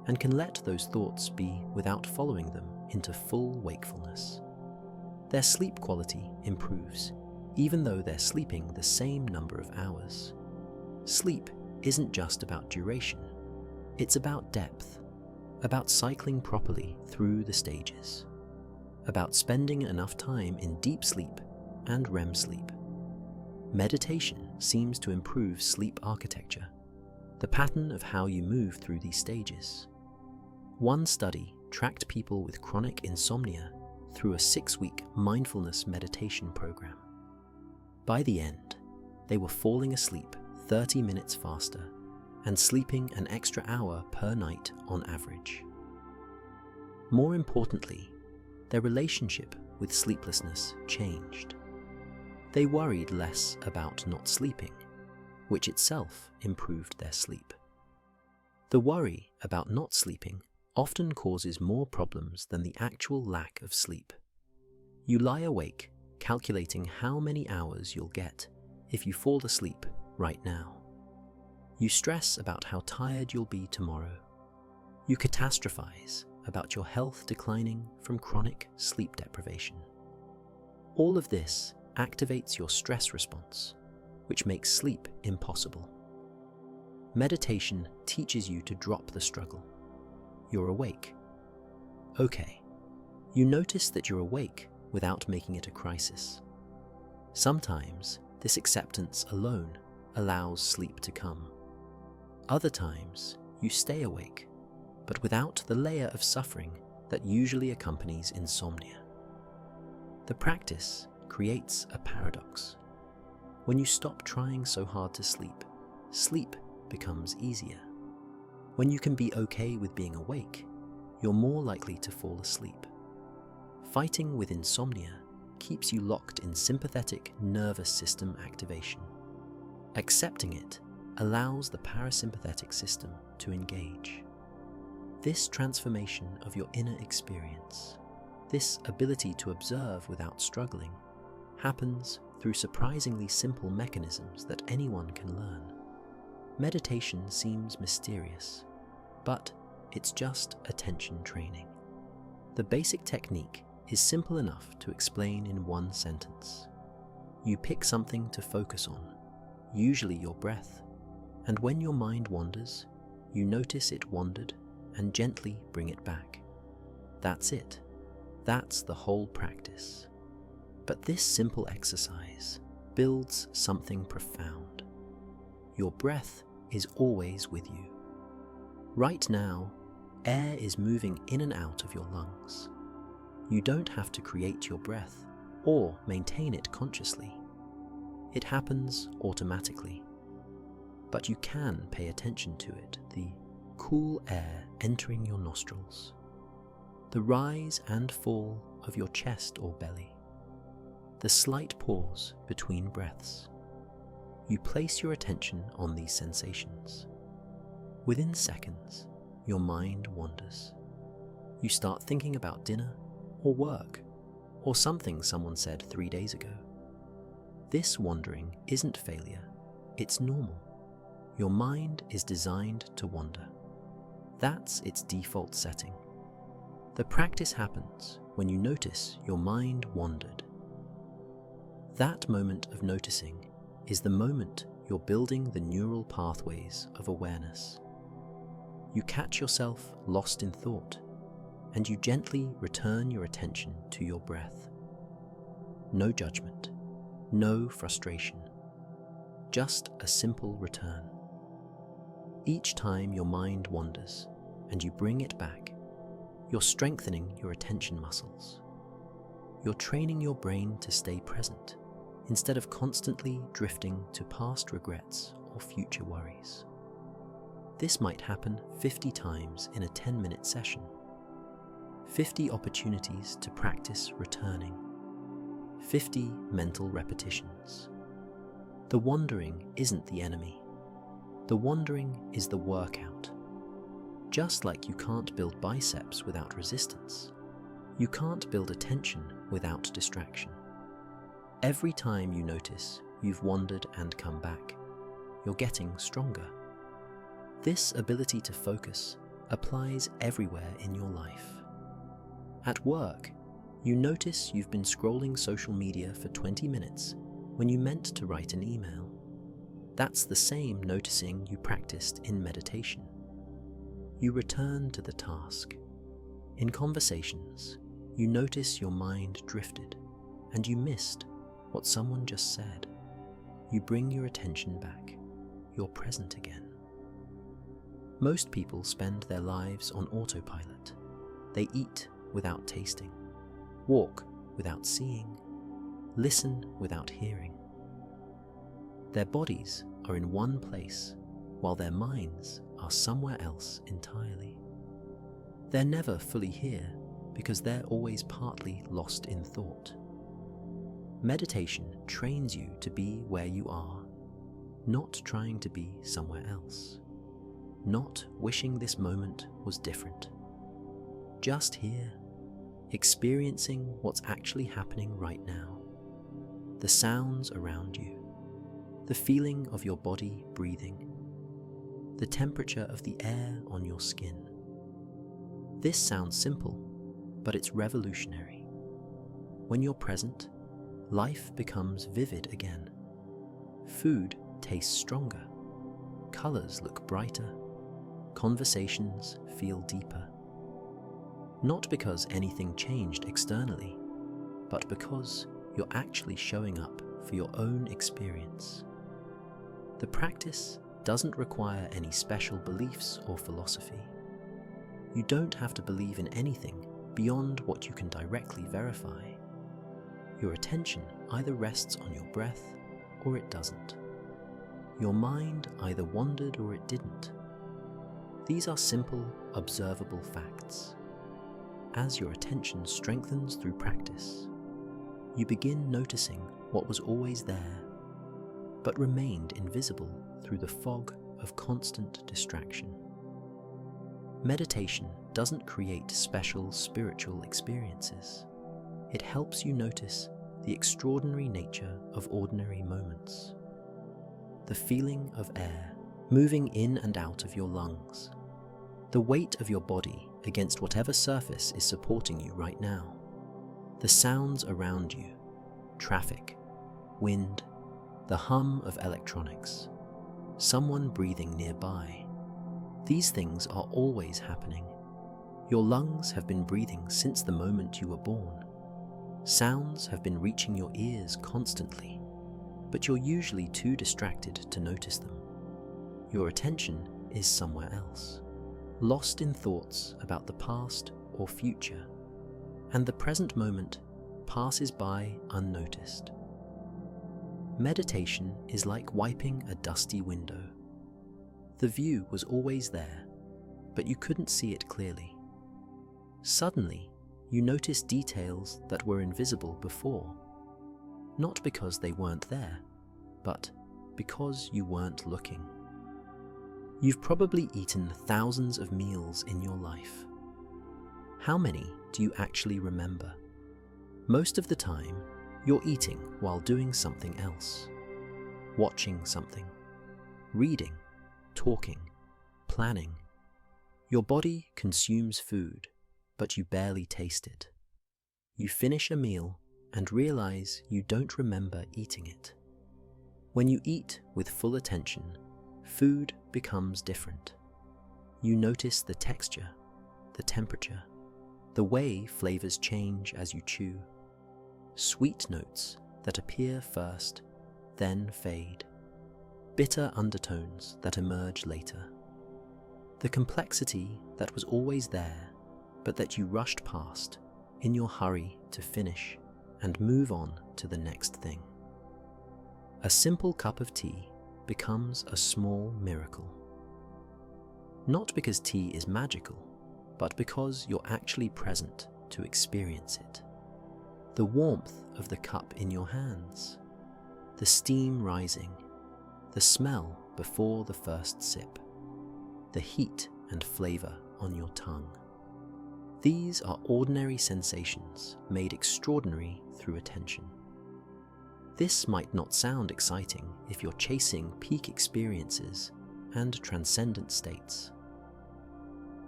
and can let those thoughts be without following them into full wakefulness. Their sleep quality improves, even though they're sleeping the same number of hours. Sleep isn't just about duration, it's about depth, about cycling properly through the stages, about spending enough time in deep sleep and REM sleep. Meditation seems to improve sleep architecture, the pattern of how you move through these stages. One study tracked people with chronic insomnia through a 6-week mindfulness meditation program. By the end, they were falling asleep 30 minutes faster and sleeping an extra hour per night on average. More importantly, their relationship with sleeplessness changed. They worried less about not sleeping, which itself improved their sleep. The worry about not sleeping often causes more problems than the actual lack of sleep. You lie awake calculating how many hours you'll get if you fall asleep right now. You stress about how tired you'll be tomorrow. You catastrophize about your health declining from chronic sleep deprivation. All of this activates your stress response, which makes sleep impossible. Meditation teaches you to drop the struggle. You're awake. Okay, you notice that you're awake without making it a crisis. Sometimes this acceptance alone allows sleep to come. Other times you stay awake, but without the layer of suffering that usually accompanies insomnia. The practice creates a paradox. When you stop trying so hard to sleep, sleep becomes easier. When you can be okay with being awake, you're more likely to fall asleep. Fighting with insomnia keeps you locked in sympathetic nervous system activation. Accepting it allows the parasympathetic system to engage. This transformation of your inner experience, this ability to observe without struggling, happens through surprisingly simple mechanisms that anyone can learn. Meditation seems mysterious, but it's just attention training. The basic technique is simple enough to explain in one sentence. You pick something to focus on, usually your breath, and when your mind wanders, you notice it wandered and gently bring it back. That's it. That's the whole practice. But this simple exercise builds something profound. Your breath is always with you. Right now, air is moving in and out of your lungs. You don't have to create your breath or maintain it consciously. It happens automatically. But you can pay attention to it, the cool air entering your nostrils, the rise and fall of your chest or belly, the slight pause between breaths. You place your attention on these sensations. Within seconds, your mind wanders. You start thinking about dinner or work or something someone said 3 days ago. This wandering isn't failure, it's normal. Your mind is designed to wander. That's its default setting. The practice happens when you notice your mind wandered. That moment of noticing is the moment you're building the neural pathways of awareness. You catch yourself lost in thought, and you gently return your attention to your breath. No judgment, no frustration, just a simple return. Each time your mind wanders and you bring it back, you're strengthening your attention muscles. You're training your brain to stay present instead of constantly drifting to past regrets or future worries. This might happen 50 times in a 10-minute session. 50 opportunities to practice returning. 50 mental repetitions. The wandering isn't the enemy. The wandering is the workout. Just like you can't build biceps without resistance, you can't build attention without distraction. Every time you notice you've wandered and come back, you're getting stronger. This ability to focus applies everywhere in your life. At work, you notice you've been scrolling social media for 20 minutes when you meant to write an email. That's the same noticing you practiced in meditation. You return to the task. In conversations, you notice your mind drifted and you missed what someone just said. You bring your attention back. You're present again. Most people spend their lives on autopilot. They eat without tasting, walk without seeing, listen without hearing. Their bodies are in one place while their minds are somewhere else entirely. They're never fully here because they're always partly lost in thought. Meditation trains you to be where you are, not trying to be somewhere else, not wishing this moment was different. Just here, experiencing what's actually happening right now. The sounds around you, the feeling of your body breathing, the temperature of the air on your skin. This sounds simple, but it's revolutionary. When you're present, life becomes vivid again. Food tastes stronger, colors look brighter, conversations feel deeper. Not because anything changed externally, but because you're actually showing up for your own experience. The practice doesn't require any special beliefs or philosophy. You don't have to believe in anything beyond what you can directly verify. Your attention either rests on your breath or it doesn't. Your mind either wandered or it didn't. These are simple, observable facts. As your attention strengthens through practice, you begin noticing what was always there, but remained invisible through the fog of constant distraction. Meditation doesn't create special spiritual experiences. It helps you notice the extraordinary nature of ordinary moments. The feeling of air moving in and out of your lungs. The weight of your body against whatever surface is supporting you right now. The sounds around you, traffic, wind, the hum of electronics, someone breathing nearby. These things are always happening. Your lungs have been breathing since the moment you were born. Sounds have been reaching your ears constantly, but you're usually too distracted to notice them. Your attention is somewhere else, lost in thoughts about the past or future, and the present moment passes by unnoticed. Meditation is like wiping a dusty window. The view was always there, but you couldn't see it clearly. Suddenly, you notice details that were invisible before, not because they weren't there, but because you weren't looking. You've probably eaten thousands of meals in your life. How many do you actually remember? Most of the time, you're eating while doing something else, watching something, reading, talking, planning. Your body consumes food, but you barely taste it. You finish a meal and realize you don't remember eating it. When you eat with full attention, food becomes different. You notice the texture, the temperature, the way flavors change as you chew. Sweet notes that appear first, then fade. Bitter undertones that emerge later. The complexity that was always there, but that you rushed past in your hurry to finish and move on to the next thing. A simple cup of tea becomes a small miracle. Not because tea is magical, but because you're actually present to experience it. The warmth of the cup in your hands, the steam rising, the smell before the first sip, the heat and flavor on your tongue. These are ordinary sensations made extraordinary through attention. This might not sound exciting if you're chasing peak experiences and transcendent states.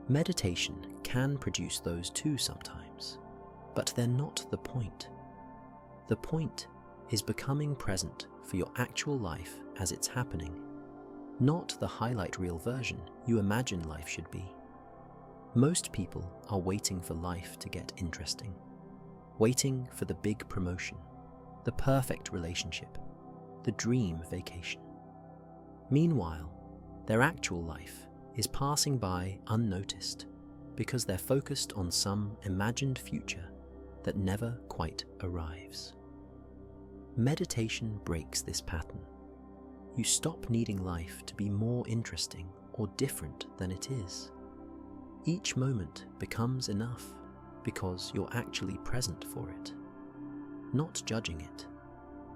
Meditation can produce those too sometimes, but they're not the point. The point is becoming present for your actual life as it's happening, not the highlight reel version you imagine life should be. Most people are waiting for life to get interesting, waiting for the big promotion, the perfect relationship, the dream vacation. Meanwhile, their actual life is passing by unnoticed because they're focused on some imagined future that never quite arrives. Meditation breaks this pattern. You stop needing life to be more interesting or different than it is. Each moment becomes enough because you're actually present for it, not judging it,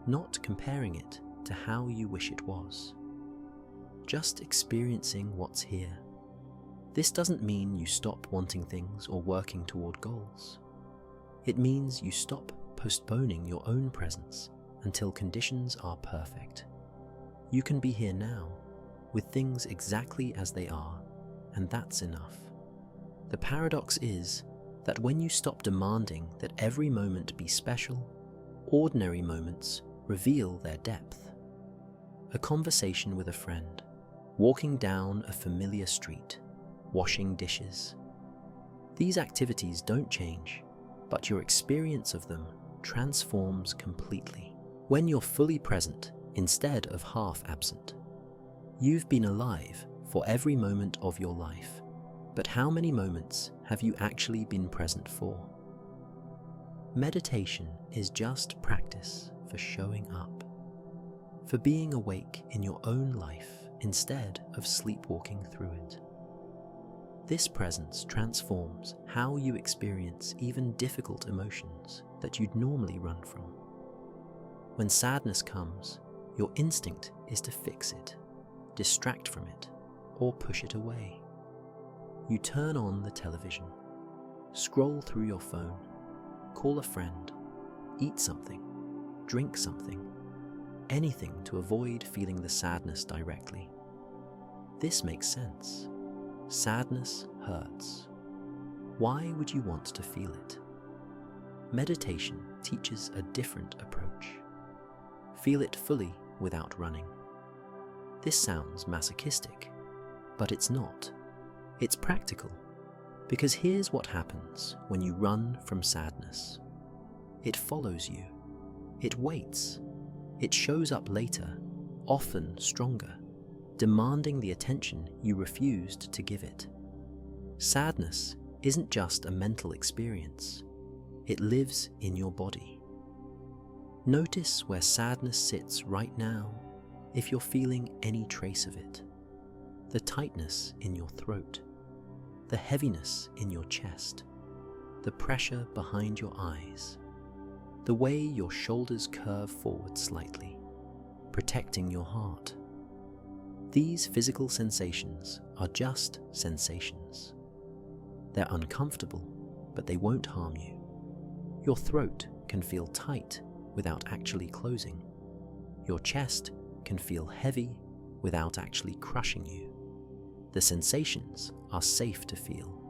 not comparing it to how you wish it was. Just experiencing what's here. This doesn't mean you stop wanting things or working toward goals. It means you stop postponing your own presence until conditions are perfect. You can be here now, with things exactly as they are, and that's enough. The paradox is that when you stop demanding that every moment be special, ordinary moments reveal their depth. A conversation with a friend, walking down a familiar street, washing dishes. These activities don't change, but your experience of them transforms completely. When you're fully present instead of half absent, you've been alive for every moment of your life, but how many moments have you actually been present for? Meditation is just practice for showing up, for being awake in your own life instead of sleepwalking through it. This presence transforms how you experience even difficult emotions that you'd normally run from. When sadness comes, your instinct is to fix it, distract from it, or push it away. You turn on the television, scroll through your phone, call a friend, eat something, drink something, anything to avoid feeling the sadness directly. This makes sense. Sadness hurts. Why would you want to feel it? Meditation teaches a different approach. Feel it fully without running. This sounds masochistic, but it's not. It's practical, because here's what happens when you run from sadness. It follows you. It waits. It shows up later, often stronger, demanding the attention you refused to give it. Sadness isn't just a mental experience. It lives in your body. Notice where sadness sits right now if you're feeling any trace of it. The tightness in your throat, the heaviness in your chest, the pressure behind your eyes, the way your shoulders curve forward slightly, protecting your heart. These physical sensations are just sensations. They're uncomfortable, but they won't harm you. Your throat can feel tight without actually closing. Your chest can feel heavy without actually crushing you. The sensations are safe to feel,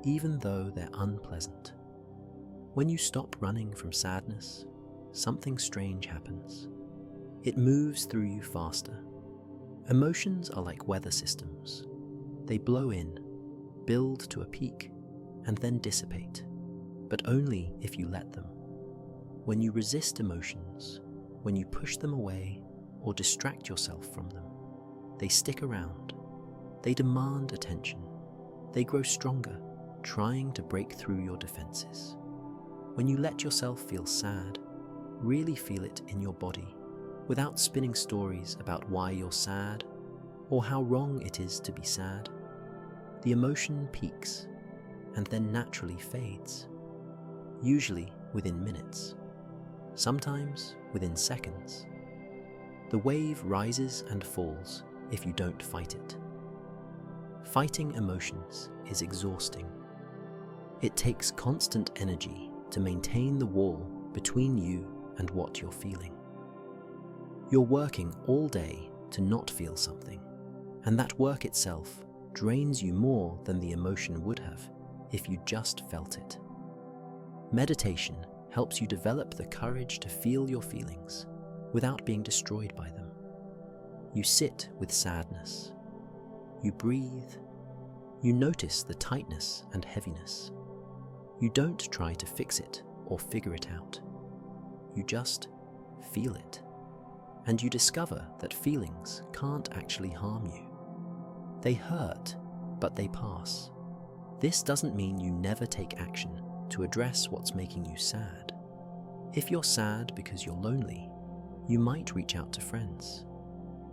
even though they're unpleasant. When you stop running from sadness, something strange happens. It moves through you faster. Emotions are like weather systems. They blow in, build to a peak, and then dissipate, but only if you let them. When you resist emotions, when you push them away or distract yourself from them, they stick around. They demand attention. They grow stronger, trying to break through your defenses. When you let yourself feel sad, really feel it in your body, without spinning stories about why you're sad or how wrong it is to be sad. the emotion peaks and then naturally fades, usually within minutes, sometimes within seconds. The wave rises and falls if you don't fight it. Fighting emotions is exhausting. It takes constant energy to maintain the wall between you and what you're feeling. You're working all day to not feel something, and that work itself drains you more than the emotion would have if you just felt it. Meditation helps you develop the courage to feel your feelings without being destroyed by them. You sit with sadness. You breathe. You notice the tightness and heaviness. You don't try to fix it or figure it out. You just feel it. And you discover that feelings can't actually harm you. They hurt, but they pass. This doesn't mean you never take action to address what's making you sad. If you're sad because you're lonely, you might reach out to friends.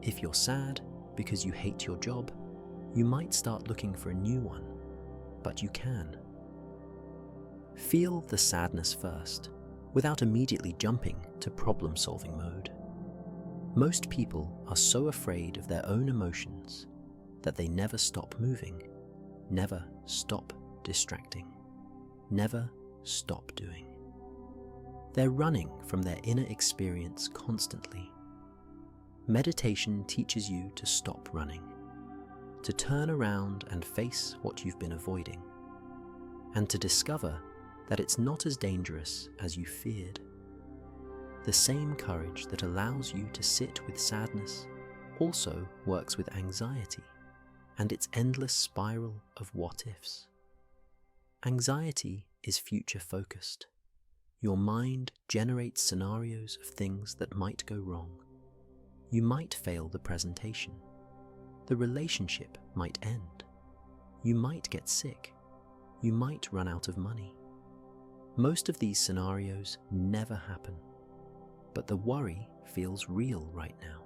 If you're sad because you hate your job, you might start looking for a new one, but you can. Feel the sadness first, without immediately jumping to problem-solving mode. Most people are so afraid of their own emotions that they never stop moving, never stop distracting, never stop doing. They're running from their inner experience constantly. Meditation teaches you to stop running, to turn around and face what you've been avoiding, and to discover that it's not as dangerous as you feared. The same courage that allows you to sit with sadness also works with anxiety and its endless spiral of what-ifs. Anxiety is future-focused. Your mind generates scenarios of things that might go wrong. You might fail the presentation. The relationship might end. You might get sick. You might run out of money. Most of these scenarios never happen, but the worry feels real right now.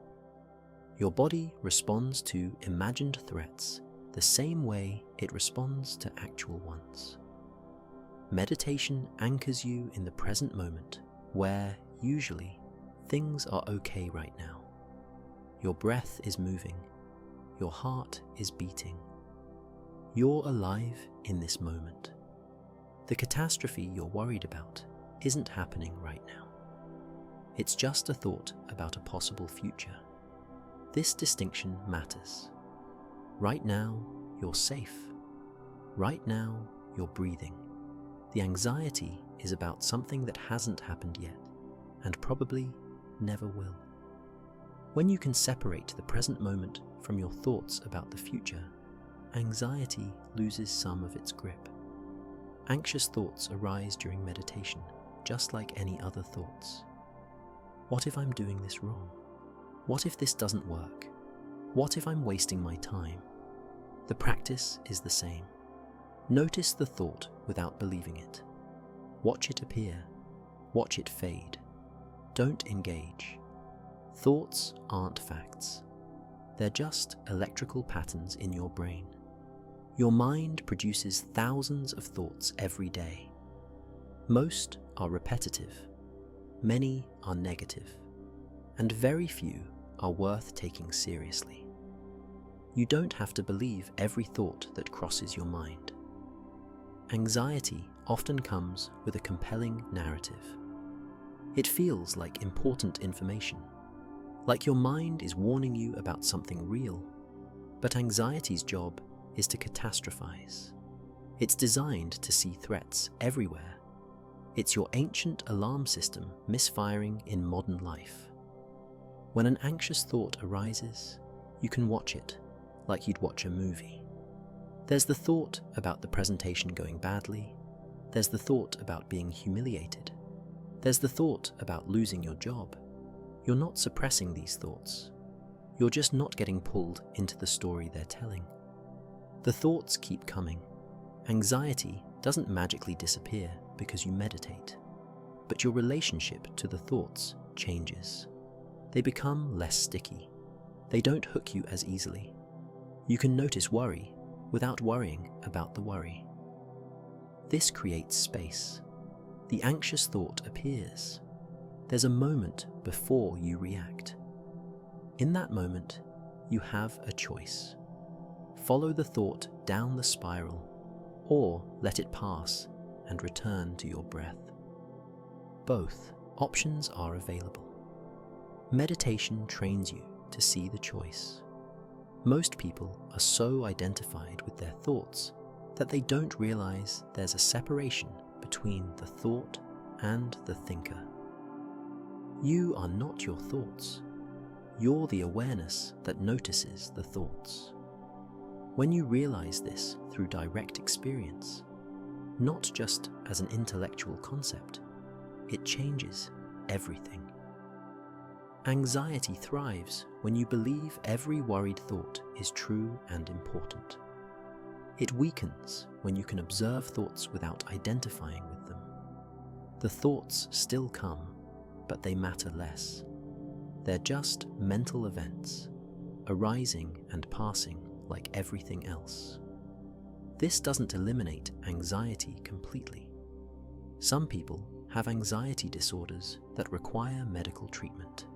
Your body responds to imagined threats the same way it responds to actual ones. Meditation anchors you in the present moment where, usually, things are okay right now. Your breath is moving. Your heart is beating. You're alive in this moment. The catastrophe you're worried about isn't happening right now. It's just a thought about a possible future. This distinction matters. Right now, you're safe. Right now, you're breathing. The anxiety is about something that hasn't happened yet, and probably never will. When you can separate the present moment from your thoughts about the future, anxiety loses some of its grip. Anxious thoughts arise during meditation, just like any other thoughts. What if I'm doing this wrong? What if this doesn't work? What if I'm wasting my time? The practice is the same. Notice the thought without believing it. Watch it appear. Watch it fade. Don't engage. Thoughts aren't facts. They're just electrical patterns in your brain. Your mind produces thousands of thoughts every day. Most are repetitive. Many are negative. And very few are worth taking seriously. You don't have to believe every thought that crosses your mind. Anxiety often comes with a compelling narrative. It feels like important information, like your mind is warning you about something real. But anxiety's job is to catastrophize. It's designed to see threats everywhere. It's your ancient alarm system misfiring in modern life. When an anxious thought arises, you can watch it like you'd watch a movie. There's the thought about the presentation going badly. There's the thought about being humiliated. There's the thought about losing your job. You're not suppressing these thoughts. You're just not getting pulled into the story they're telling. The thoughts keep coming. Anxiety doesn't magically disappear because you meditate, but your relationship to the thoughts changes. They become less sticky. They don't hook you as easily. You can notice worry without worrying about the worry. This creates space. The anxious thought appears. There's a moment before you react. In that moment, you have a choice. Follow the thought down the spiral, or let it pass and return to your breath. Both options are available. Meditation trains you to see the choice. Most people are so identified with their thoughts that they don't realize there's a separation between the thought and the thinker. You are not your thoughts. You're the awareness that notices the thoughts. When you realize this through direct experience, not just as an intellectual concept, it changes everything. Anxiety thrives when you believe every worried thought is true and important. It weakens when you can observe thoughts without identifying with them. The thoughts still come, but they matter less. They're just mental events, arising and passing like everything else. This doesn't eliminate anxiety completely. Some people have anxiety disorders that require medical treatment.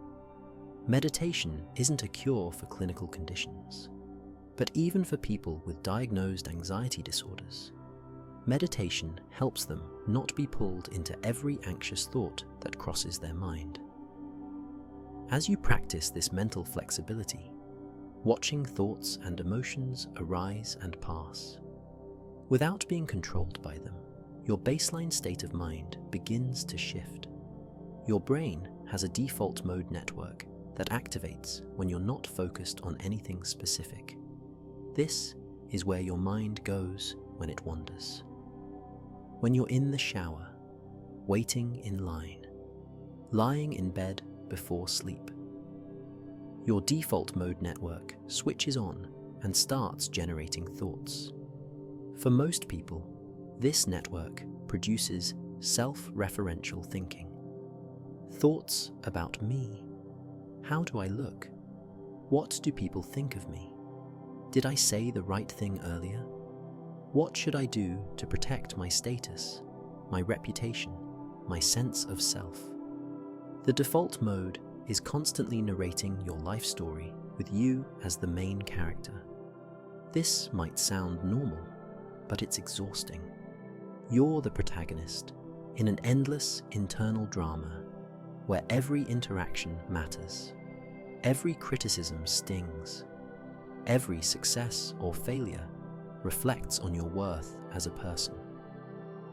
Meditation isn't a cure for clinical conditions, but even for people with diagnosed anxiety disorders, meditation helps them not be pulled into every anxious thought that crosses their mind. As you practice this mental flexibility, watching thoughts and emotions arise and pass, without being controlled by them, your baseline state of mind begins to shift. Your brain has a default mode network that activates when you're not focused on anything specific. This is where your mind goes when it wanders. When you're in the shower, waiting in line, lying in bed before sleep, your default mode network switches on and starts generating thoughts. For most people, this network produces self-referential thinking. Thoughts about me. How do I look? What do people think of me? Did I say the right thing earlier? What should I do to protect my status, my reputation, my sense of self? The default mode is constantly narrating your life story with you as the main character. This might sound normal, but it's exhausting. You're the protagonist in an endless internal drama where every interaction matters, every criticism stings, every success or failure reflects on your worth as a person.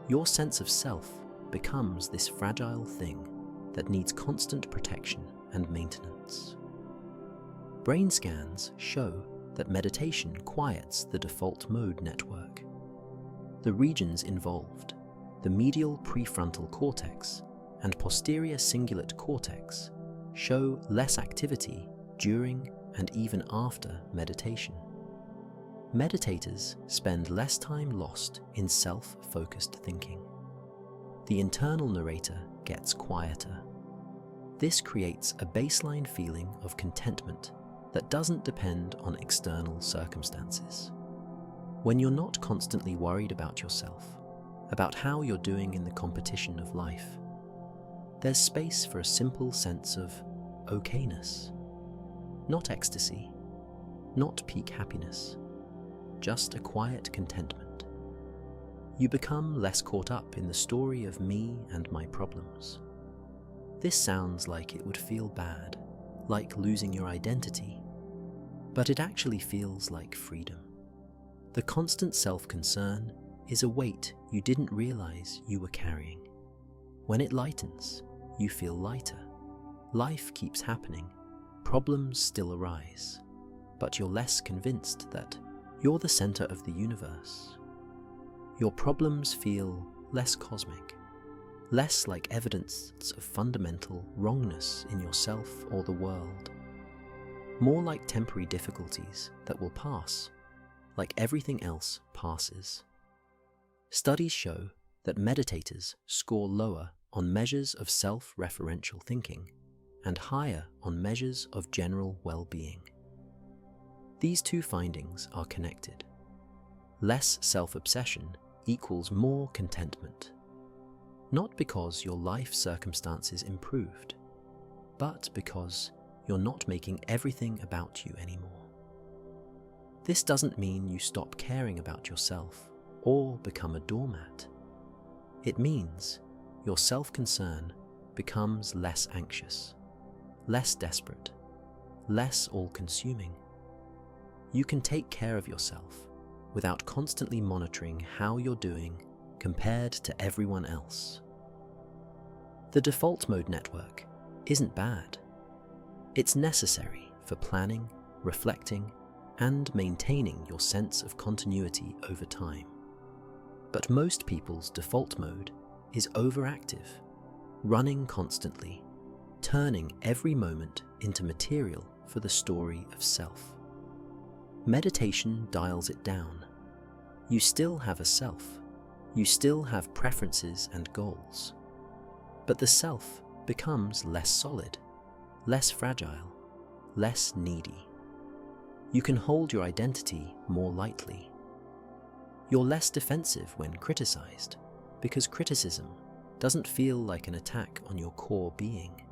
Your sense of self becomes this fragile thing that needs constant protection and maintenance. Brain scans show that meditation quiets the default mode network. The regions involved, the medial prefrontal cortex and posterior cingulate cortex, show less activity during and even after meditation. Meditators spend less time lost in self-focused thinking. The internal narrator gets quieter. This creates a baseline feeling of contentment that doesn't depend on external circumstances. When you're not constantly worried about yourself, about how you're doing in the competition of life, there's space for a simple sense of okayness. Not ecstasy, not peak happiness, just a quiet contentment. You become less caught up in the story of me and my problems. This sounds like it would feel bad, like losing your identity, but it actually feels like freedom. The constant self-concern is a weight you didn't realize you were carrying. When it lightens, you feel lighter. Life keeps happening, problems still arise, but you're less convinced that you're the center of the universe. Your problems feel less cosmic, less like evidence of fundamental wrongness in yourself or the world, more like temporary difficulties that will pass, like everything else passes. Studies show that meditators score lower on measures of self-referential thinking and higher on measures of general well-being. These two findings are connected. less self-obsession equals more contentment. Not because your life circumstances improved, but because you're not making everything about you anymore. This doesn't mean you stop caring about yourself or become a doormat. It means your self-concern becomes less anxious, less desperate, less all-consuming. You can take care of yourself without constantly monitoring how you're doing compared to everyone else. The default mode network isn't bad. It's necessary for planning, reflecting, and maintaining your sense of continuity over time. But most people's default mode is overactive, running constantly, turning every moment into material for the story of self. Meditation dials it down. You still have a self. You still have preferences and goals. But the self becomes less solid, less fragile, less needy. You can hold your identity more lightly. You're less defensive when criticized, because criticism doesn't feel like an attack on your core being.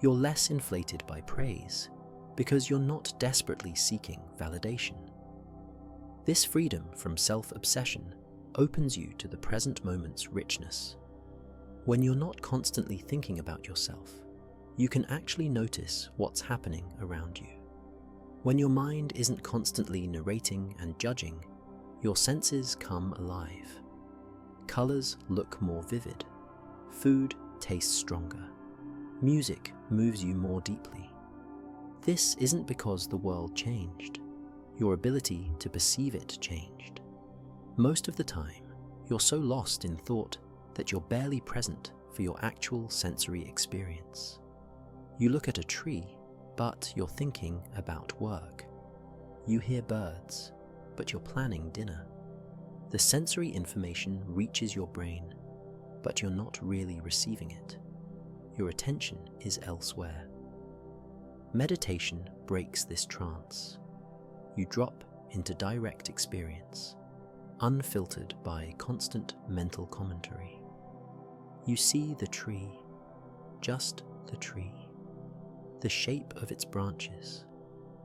You're less inflated by praise, because you're not desperately seeking validation. This freedom from self-obsession opens you to the present moment's richness. When you're not constantly thinking about yourself, you can actually notice what's happening around you. When your mind isn't constantly narrating and judging, your senses come alive. Colors look more vivid. Food tastes stronger. Music moves you more deeply. This isn't because the world changed. Your ability to perceive it changed. Most of the time, you're so lost in thought that you're barely present for your actual sensory experience. You look at a tree, but you're thinking about work. You hear birds, but you're planning dinner. The sensory information reaches your brain, but you're not really receiving it. Your attention is elsewhere. Meditation breaks this trance. You drop into direct experience, unfiltered by constant mental commentary. You see the tree, just the tree, the shape of its branches,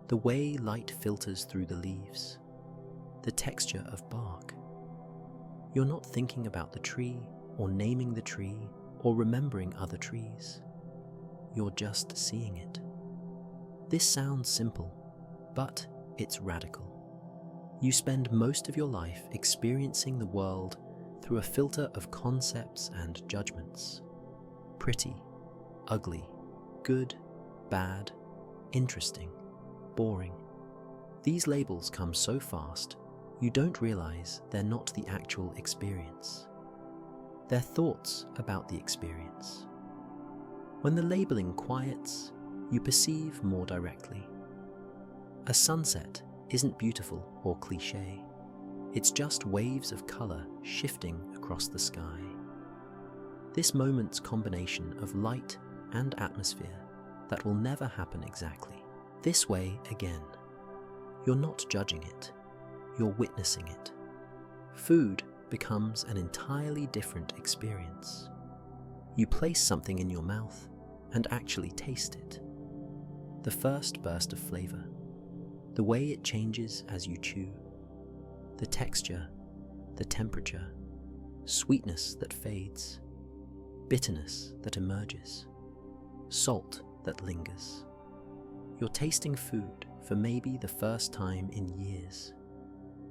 the way light filters through the leaves, the texture of bark. You're not thinking about the tree or naming the tree or remembering other trees. You're just seeing it. This sounds simple, but it's radical. You spend most of your life experiencing the world through a filter of concepts and judgments. Pretty, ugly, good, bad, interesting, boring. These labels come so fast, you don't realize they're not the actual experience. They're thoughts about the experience. When the labeling quiets, you perceive more directly. A sunset isn't beautiful or cliché. It's just waves of color shifting across the sky. This moment's combination of light and atmosphere that will never happen exactly this way again. You're not judging it, you're witnessing it. Food becomes an entirely different experience. You place something in your mouth and actually taste it. The first burst of flavor, the way it changes as you chew, the texture, the temperature, sweetness that fades, bitterness that emerges, salt that lingers. You're tasting food for maybe the first time in years,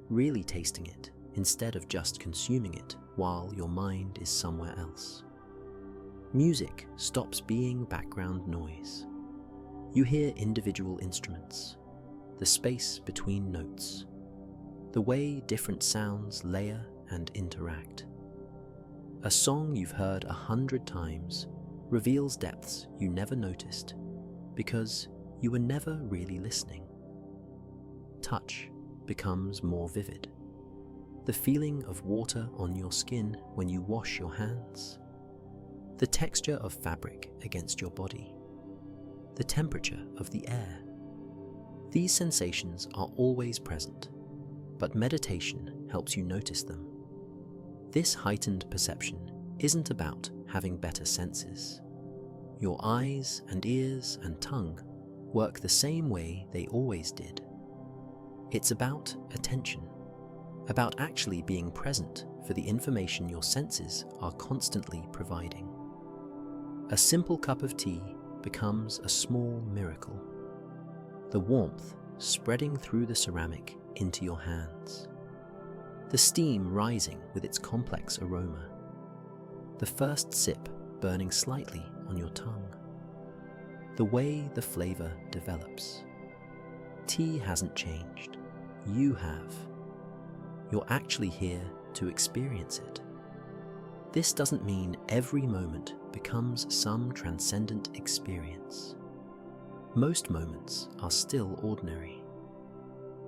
really tasting it instead of just consuming it while your mind is somewhere else. Music stops being background noise. You hear individual instruments, the space between notes, the way different sounds layer and interact. A song you've heard 100 times reveals depths you never noticed because you were never really listening. Touch becomes more vivid. The feeling of water on your skin when you wash your hands, the texture of fabric against your body, the temperature of the air. These sensations are always present, but meditation helps you notice them. This heightened perception isn't about having better senses. Your eyes and ears and tongue work the same way they always did. It's about attention, about actually being present for the information your senses are constantly providing. A simple cup of tea becomes a small miracle. The warmth spreading through the ceramic into your hands. The steam rising with its complex aroma. The first sip burning slightly on your tongue. The way the flavor develops. Tea hasn't changed. You have. You're actually here to experience it. This doesn't mean every moment becomes some transcendent experience. Most moments are still ordinary.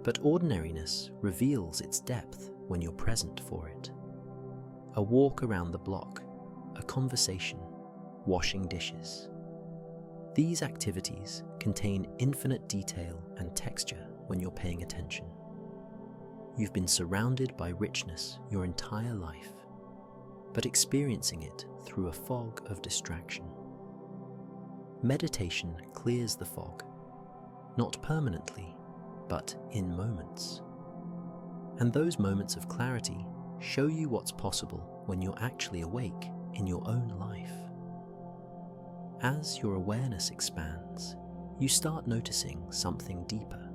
But ordinariness reveals its depth when you're present for it. A walk around the block, a conversation, washing dishes. These activities contain infinite detail and texture when you're paying attention. You've been surrounded by richness your entire life, but experiencing it through a fog of distraction. Meditation clears the fog, not permanently, but in moments. And those moments of clarity show you what's possible when you're actually awake in your own life. As your awareness expands, you start noticing something deeper.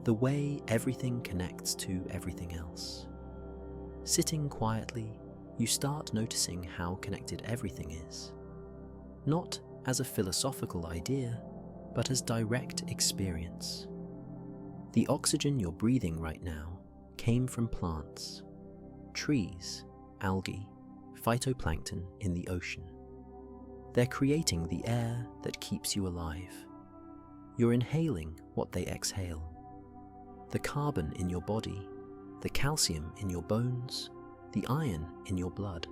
The way everything connects to everything else. Sitting quietly, you start noticing how connected everything is. Not as a philosophical idea, but as direct experience. The oxygen you're breathing right now came from plants, trees, algae, phytoplankton in the ocean. They're creating the air that keeps you alive. You're inhaling what they exhale. The carbon in your body, the calcium in your bones, the iron in your blood.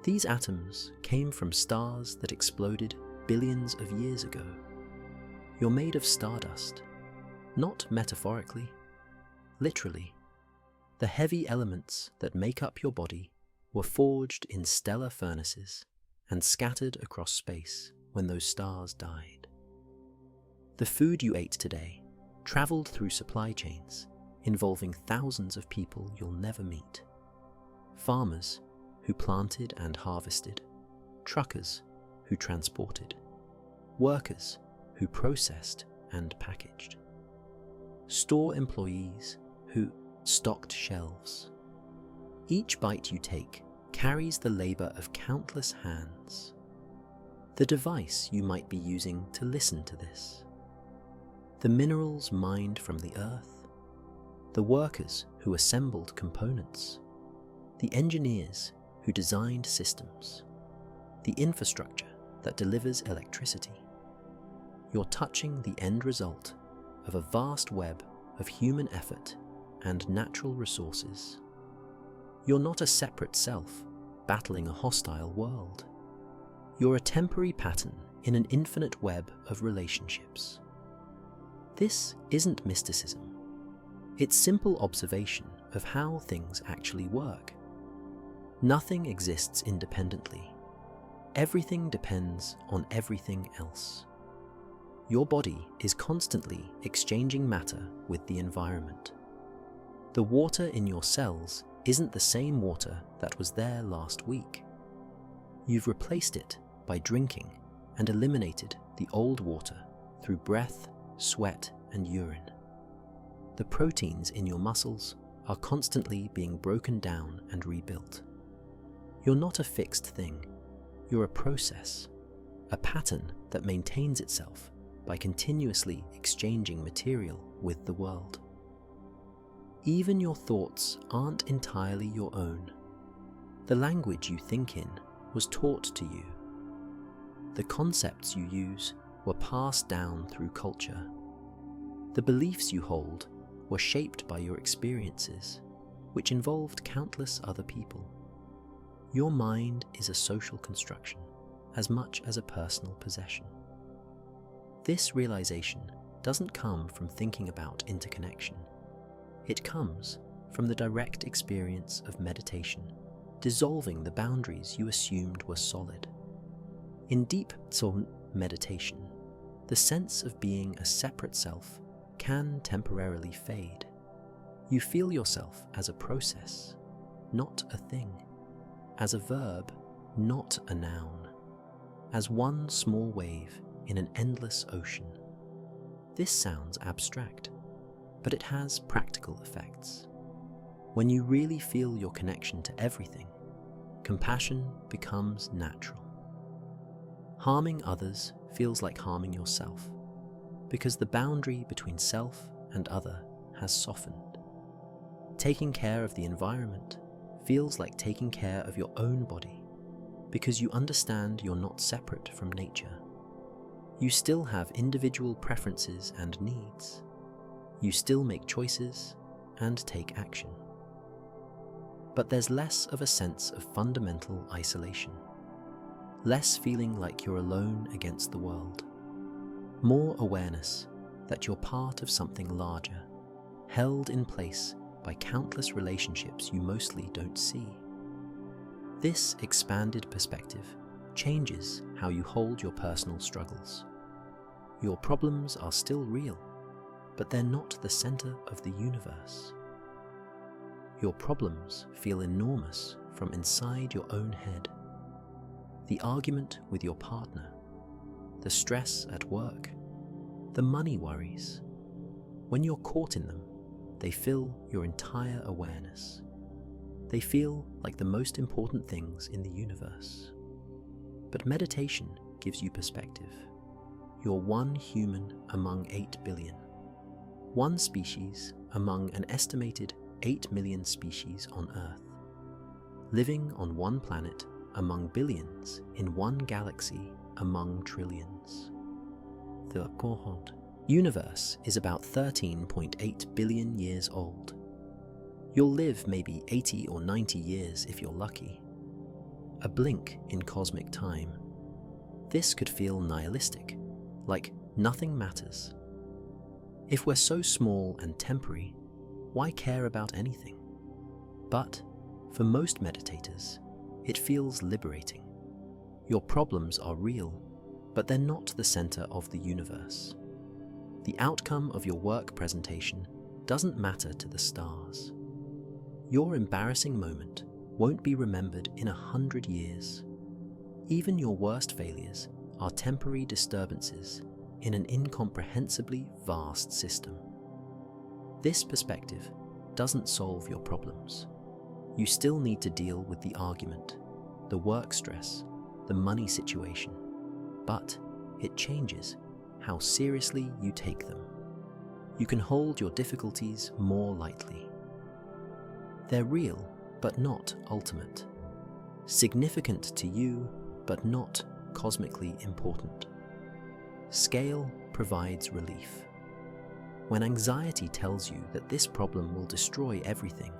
These atoms came from stars that exploded billions of years ago. You're made of stardust, not metaphorically, literally. The heavy elements that make up your body were forged in stellar furnaces and scattered across space when those stars died. The food you ate today traveled through supply chains involving thousands of people you'll never meet. Farmers who planted and harvested, truckers who transported, workers who processed and packaged, store employees who stocked shelves. Each bite you take carries the labor of countless hands. The device you might be using to listen to this. The minerals mined from the earth, the workers who assembled components, the engineers who designed systems, the infrastructure that delivers electricity. You're touching the end result of a vast web of human effort and natural resources. You're not a separate self battling a hostile world. You're a temporary pattern in an infinite web of relationships. This isn't mysticism. It's simple observation of how things actually work. Nothing exists independently. Everything depends on everything else. Your body is constantly exchanging matter with the environment. The water in your cells isn't the same water that was there last week. You've replaced it by drinking and eliminated the old water through breath, sweat, and urine. The proteins in your muscles are constantly being broken down and rebuilt. You're not a fixed thing. You're a process, a pattern that maintains itself by continuously exchanging material with the world. Even your thoughts aren't entirely your own. The language you think in was taught to you. The concepts you use were passed down through culture. The beliefs you hold were shaped by your experiences, which involved countless other people. Your mind is a social construction as much as a personal possession. This realization doesn't come from thinking about interconnection. It comes from the direct experience of meditation, dissolving the boundaries you assumed were solid. In deep Zon meditation, the sense of being a separate self can temporarily fade. You feel yourself as a process, not a thing, as a verb, not a noun, as one small wave in an endless ocean. This sounds abstract, but it has practical effects. When you really feel your connection to everything, compassion becomes natural. Harming others feels like harming yourself, because the boundary between self and other has softened. Taking care of the environment feels like taking care of your own body, because you understand you're not separate from nature. You still have individual preferences and needs. You still make choices and take action. But there's less of a sense of fundamental isolation, less feeling like you're alone against the world, more awareness that you're part of something larger, held in place by countless relationships you mostly don't see. This expanded perspective changes how you hold your personal struggles. Your problems are still real, but they're not the center of the universe. Your problems feel enormous from inside your own head. The argument with your partner, the stress at work, the money worries. When you're caught in them, they fill your entire awareness. They feel like the most important things in the universe. But meditation gives you perspective. You're one human among 8 billion. One species among an estimated 8 million species on Earth. Living on one planet among billions in one galaxy among trillions. The universe is about 13.8 billion years old. You'll live maybe 80 or 90 years if you're lucky. A blink in cosmic time. This could feel nihilistic, like nothing matters. If we're so small and temporary, why care about anything? But for most meditators, it feels liberating. Your problems are real, but they're not the center of the universe. The outcome of your work presentation doesn't matter to the stars. Your embarrassing moment won't be remembered in 100 years. Even your worst failures are temporary disturbances in an incomprehensibly vast system. This perspective doesn't solve your problems. You still need to deal with the argument, the work stress, the money situation, but it changes how seriously you take them. You can hold your difficulties more lightly. They're real, but not ultimate. Significant to you, but not cosmically important. Scale provides relief. When anxiety tells you that this problem will destroy everything,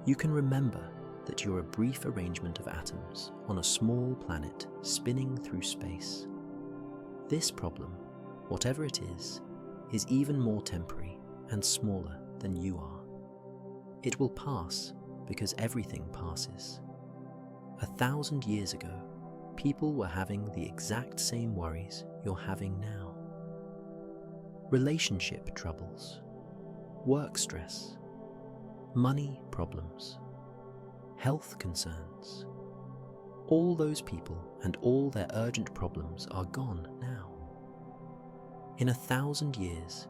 you can remember that you're a brief arrangement of atoms on a small planet spinning through space. This problem, whatever it is even more temporary and smaller than you are. It will pass because everything passes. 1,000 years ago, people were having the exact same worries you're having now. Relationship troubles, work stress, money problems, health concerns. All those people and all their urgent problems are gone now. In 1,000 years,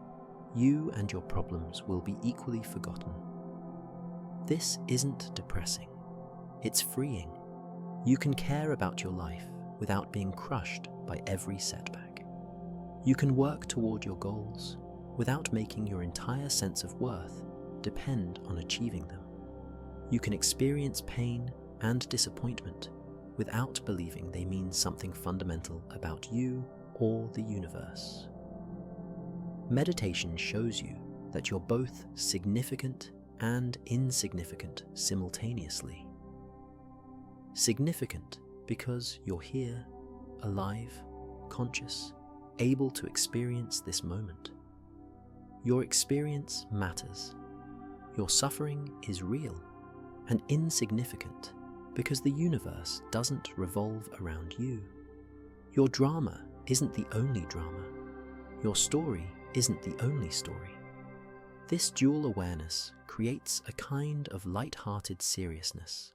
you and your problems will be equally forgotten. This isn't depressing. It's freeing. You can care about your life without being crushed by every setback. You can work toward your goals without making your entire sense of worth depend on achieving them. You can experience pain and disappointment without believing they mean something fundamental about you or the universe. Meditation shows you that you're both significant and insignificant simultaneously. Significant because you're here, alive, conscious, able to experience this moment. Your experience matters. your suffering is real and insignificant because the universe doesn't revolve around you. Your drama isn't the only drama. Your story isn't the only story. This dual awareness creates a kind of light-hearted seriousness.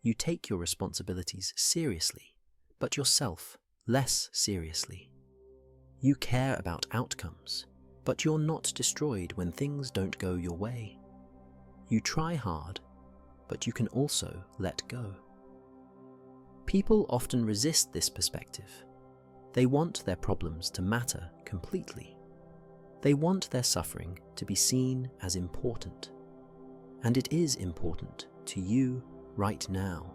You take your responsibilities seriously, but yourself less seriously. You care about outcomes, but you're not destroyed when things don't go your way. You try hard, but you can also let go. People often resist this perspective. They want their problems to matter completely. They want their suffering to be seen as important. And it is important to you right now,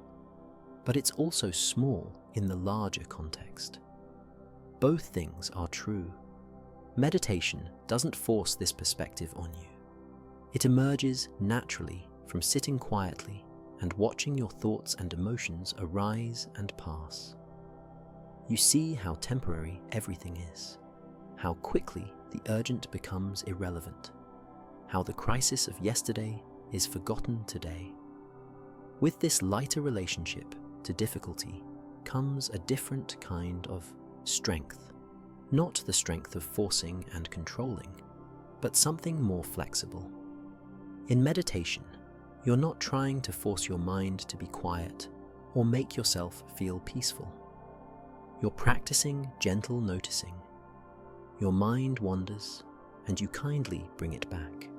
but it's also small in the larger context. Both things are true. Meditation doesn't force this perspective on you. It emerges naturally from sitting quietly and watching your thoughts and emotions arise and pass. You see how temporary everything is, how quickly the urgent becomes irrelevant, how the crisis of yesterday is forgotten today. With this lighter relationship to difficulty comes a different kind of strength, not the strength of forcing and controlling, but something more flexible. In meditation, you're not trying to force your mind to be quiet or make yourself feel peaceful. You're practicing gentle noticing. Your mind wanders, and you kindly bring it back.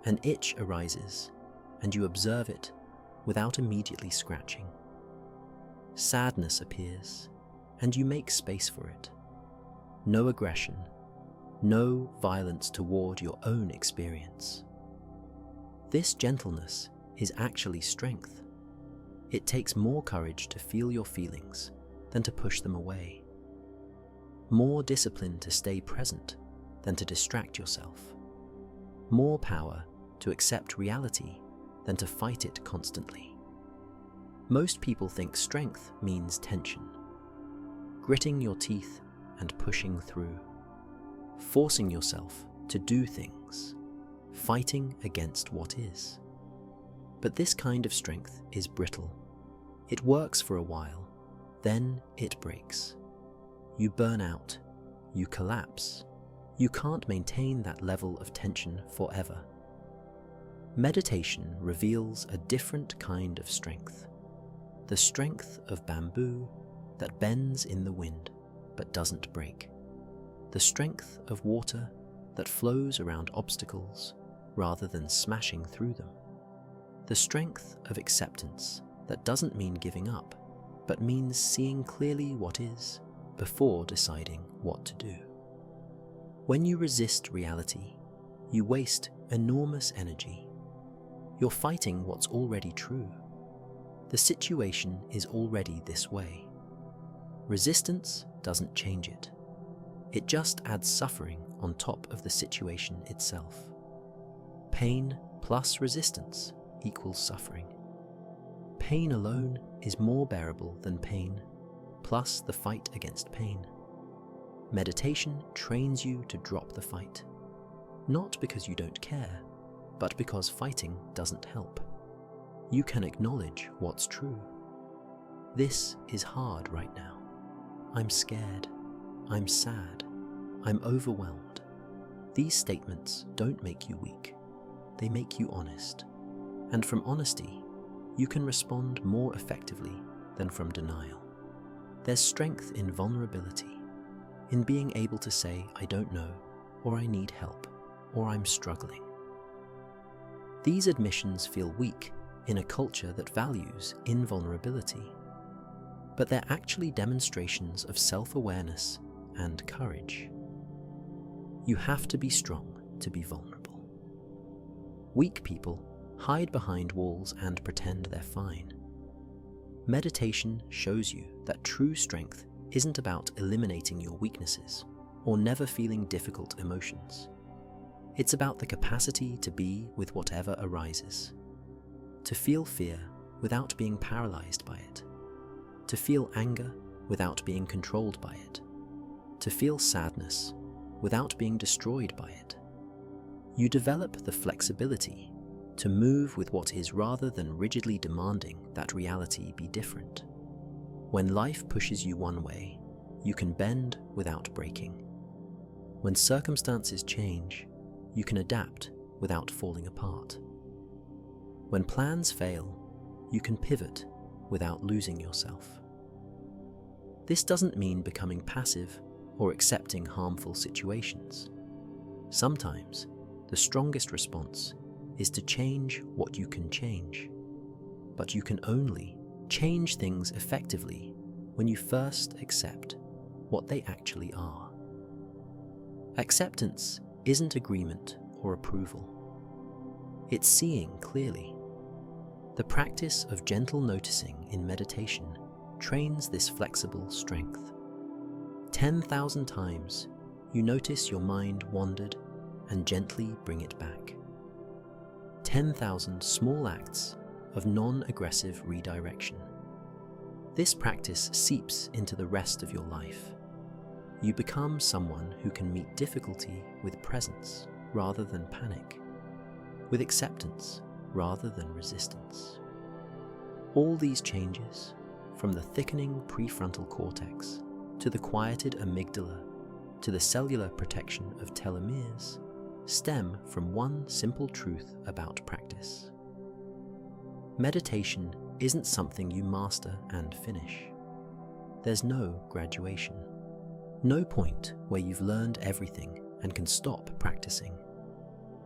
An itch arises, and you observe it without immediately scratching. Sadness appears, and you make space for it. No aggression, no violence toward your own experience. This gentleness is actually strength. It takes more courage to feel your feelings than to push them away. More discipline to stay present than to distract yourself. More power to accept reality than to fight it constantly. Most people think strength means tension, gritting your teeth and pushing through, forcing yourself to do things, fighting against what is. But this kind of strength is brittle. It works for a while, then it breaks. You burn out, you collapse. You can't maintain that level of tension forever. Meditation reveals a different kind of strength. The strength of bamboo that bends in the wind but doesn't break. The strength of water that flows around obstacles rather than smashing through them. The strength of acceptance that doesn't mean giving up, but means seeing clearly what is before deciding what to do. When you resist reality, you waste enormous energy. You're fighting what's already true. The situation is already this way. Resistance doesn't change it. It just adds suffering on top of the situation itself. Pain plus resistance equals suffering. Pain alone is more bearable than pain, plus the fight against pain. Meditation trains you to drop the fight, not because you don't care, but because fighting doesn't help. You can acknowledge what's true. This is hard right now. I'm scared. I'm sad. I'm overwhelmed. These statements don't make you weak. They make you honest. And from honesty, you can respond more effectively than from denial. There's strength in vulnerability, in being able to say, I don't know, or I need help, or I'm struggling. These admissions feel weak in a culture that values invulnerability, but they're actually demonstrations of self-awareness and courage. You have to be strong to be vulnerable. Weak people hide behind walls and pretend they're fine. Meditation shows you that true strength isn't about eliminating your weaknesses or never feeling difficult emotions. It's about the capacity to be with whatever arises, to feel fear without being paralyzed by it, to feel anger without being controlled by it, to feel sadness without being destroyed by it. You develop the flexibility to move with what is rather than rigidly demanding that reality be different. When life pushes you one way, you can bend without breaking. When circumstances change, you can adapt without falling apart. When plans fail, you can pivot without losing yourself. This doesn't mean becoming passive or accepting harmful situations. Sometimes, the strongest response is to change what you can change. But you can only change things effectively when you first accept what they actually are. Acceptance isn't agreement or approval. It's seeing clearly. The practice of gentle noticing in meditation trains this flexible strength. 10,000 times, you notice your mind wandered and gently bring it back. 10,000 small acts of non-aggressive redirection. This practice seeps into the rest of your life. You become someone who can meet difficulty with presence rather than panic, with acceptance rather than resistance. All these changes, from the thickening prefrontal cortex to the quieted amygdala to the cellular protection of telomeres, stem from one simple truth about practice. Meditation isn't something you master and finish. There's no graduation, no point where you've learned everything and can stop practicing.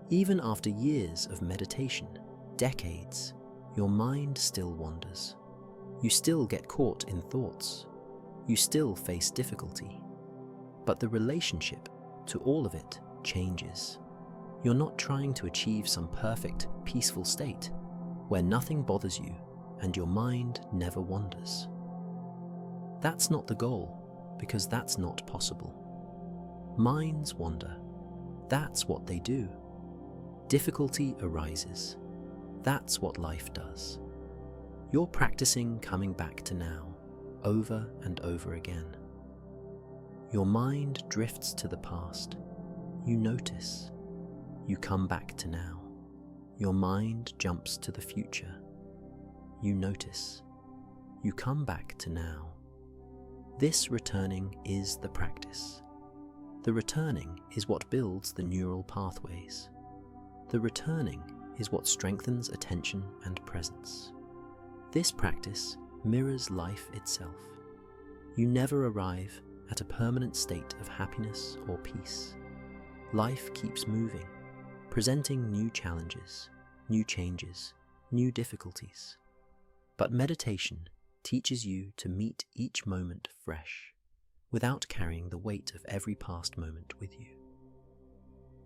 Even after years of meditation, decades, your mind still wanders. You still get caught in thoughts. You still face difficulty. But the relationship to all of it changes. You're not trying to achieve some perfect, peaceful state where nothing bothers you and your mind never wanders. That's not the goal, because that's not possible. Minds wander. That's what they do. Difficulty arises. That's what life does. You're practicing coming back to now, over and over again. Your mind drifts to the past. You notice. You come back to now. Your mind jumps to the future. You notice. You come back to now. This returning is the practice. The returning is what builds the neural pathways. The returning is what strengthens attention and presence. This practice mirrors life itself. You never arrive at a permanent state of happiness or peace. Life keeps moving, presenting new challenges, new changes, new difficulties. But meditation teaches you to meet each moment fresh, without carrying the weight of every past moment with you.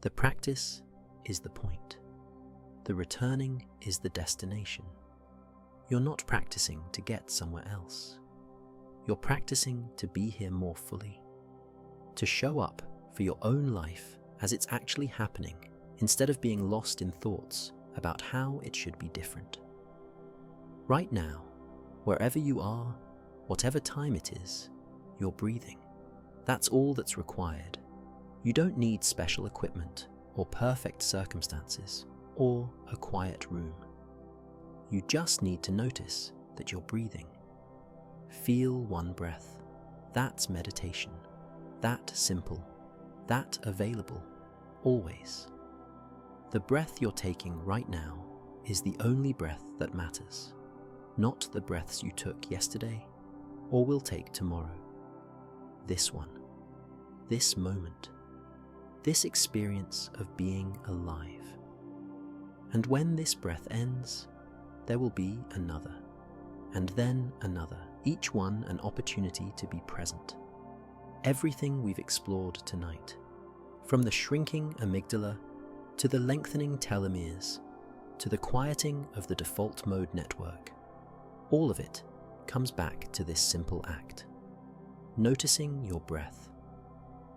The practice is the point. The returning is the destination. You're not practicing to get somewhere else. You're practicing to be here more fully, to show up for your own life as it's actually happening, instead of being lost in thoughts about how it should be different. Right now, wherever you are, whatever time it is, you're breathing. That's all that's required. You don't need special equipment or perfect circumstances or a quiet room. You just need to notice that you're breathing. Feel one breath. That's meditation. That simple. That available. Always. The breath you're taking right now is the only breath that matters, not the breaths you took yesterday or will take tomorrow. This one. This moment. This experience of being alive. And when this breath ends, there will be another, and then another, each one an opportunity to be present. Everything we've explored tonight, from the shrinking amygdala to the lengthening telomeres to the quieting of the default mode network, all of it comes back to this simple act. Noticing your breath,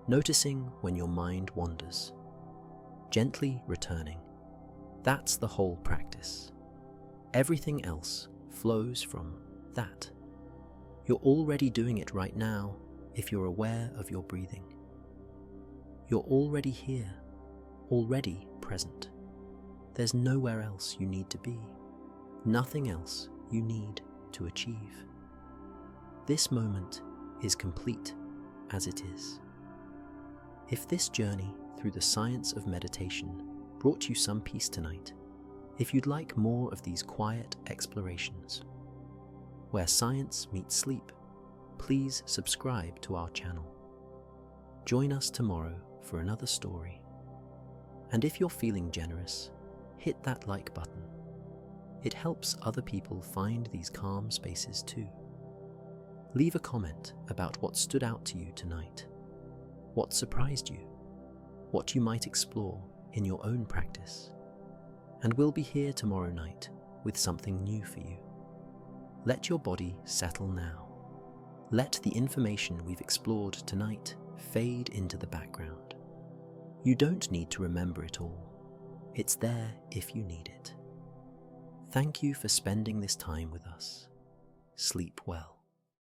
noticing when your mind wanders, gently returning. That's the whole practice. Everything else flows from that. You're already doing it right now if you're aware of your breathing. You're already here, already present. There's nowhere else you need to be, nothing else you need to achieve. This moment is complete as it is. If this journey through the science of meditation brought you some peace tonight, if you'd like more of these quiet explorations, where science meets sleep, please subscribe to our channel. Join us tomorrow for another story. And if you're feeling generous, hit that like button. It helps other people find these calm spaces too. Leave a comment about what stood out to you tonight, what surprised you, what you might explore in your own practice. And we'll be here tomorrow night with something new for you. Let your body settle now. Let the information we've explored tonight fade into the background. You don't need to remember it all. It's there if you need it. Thank you for spending this time with us. Sleep well.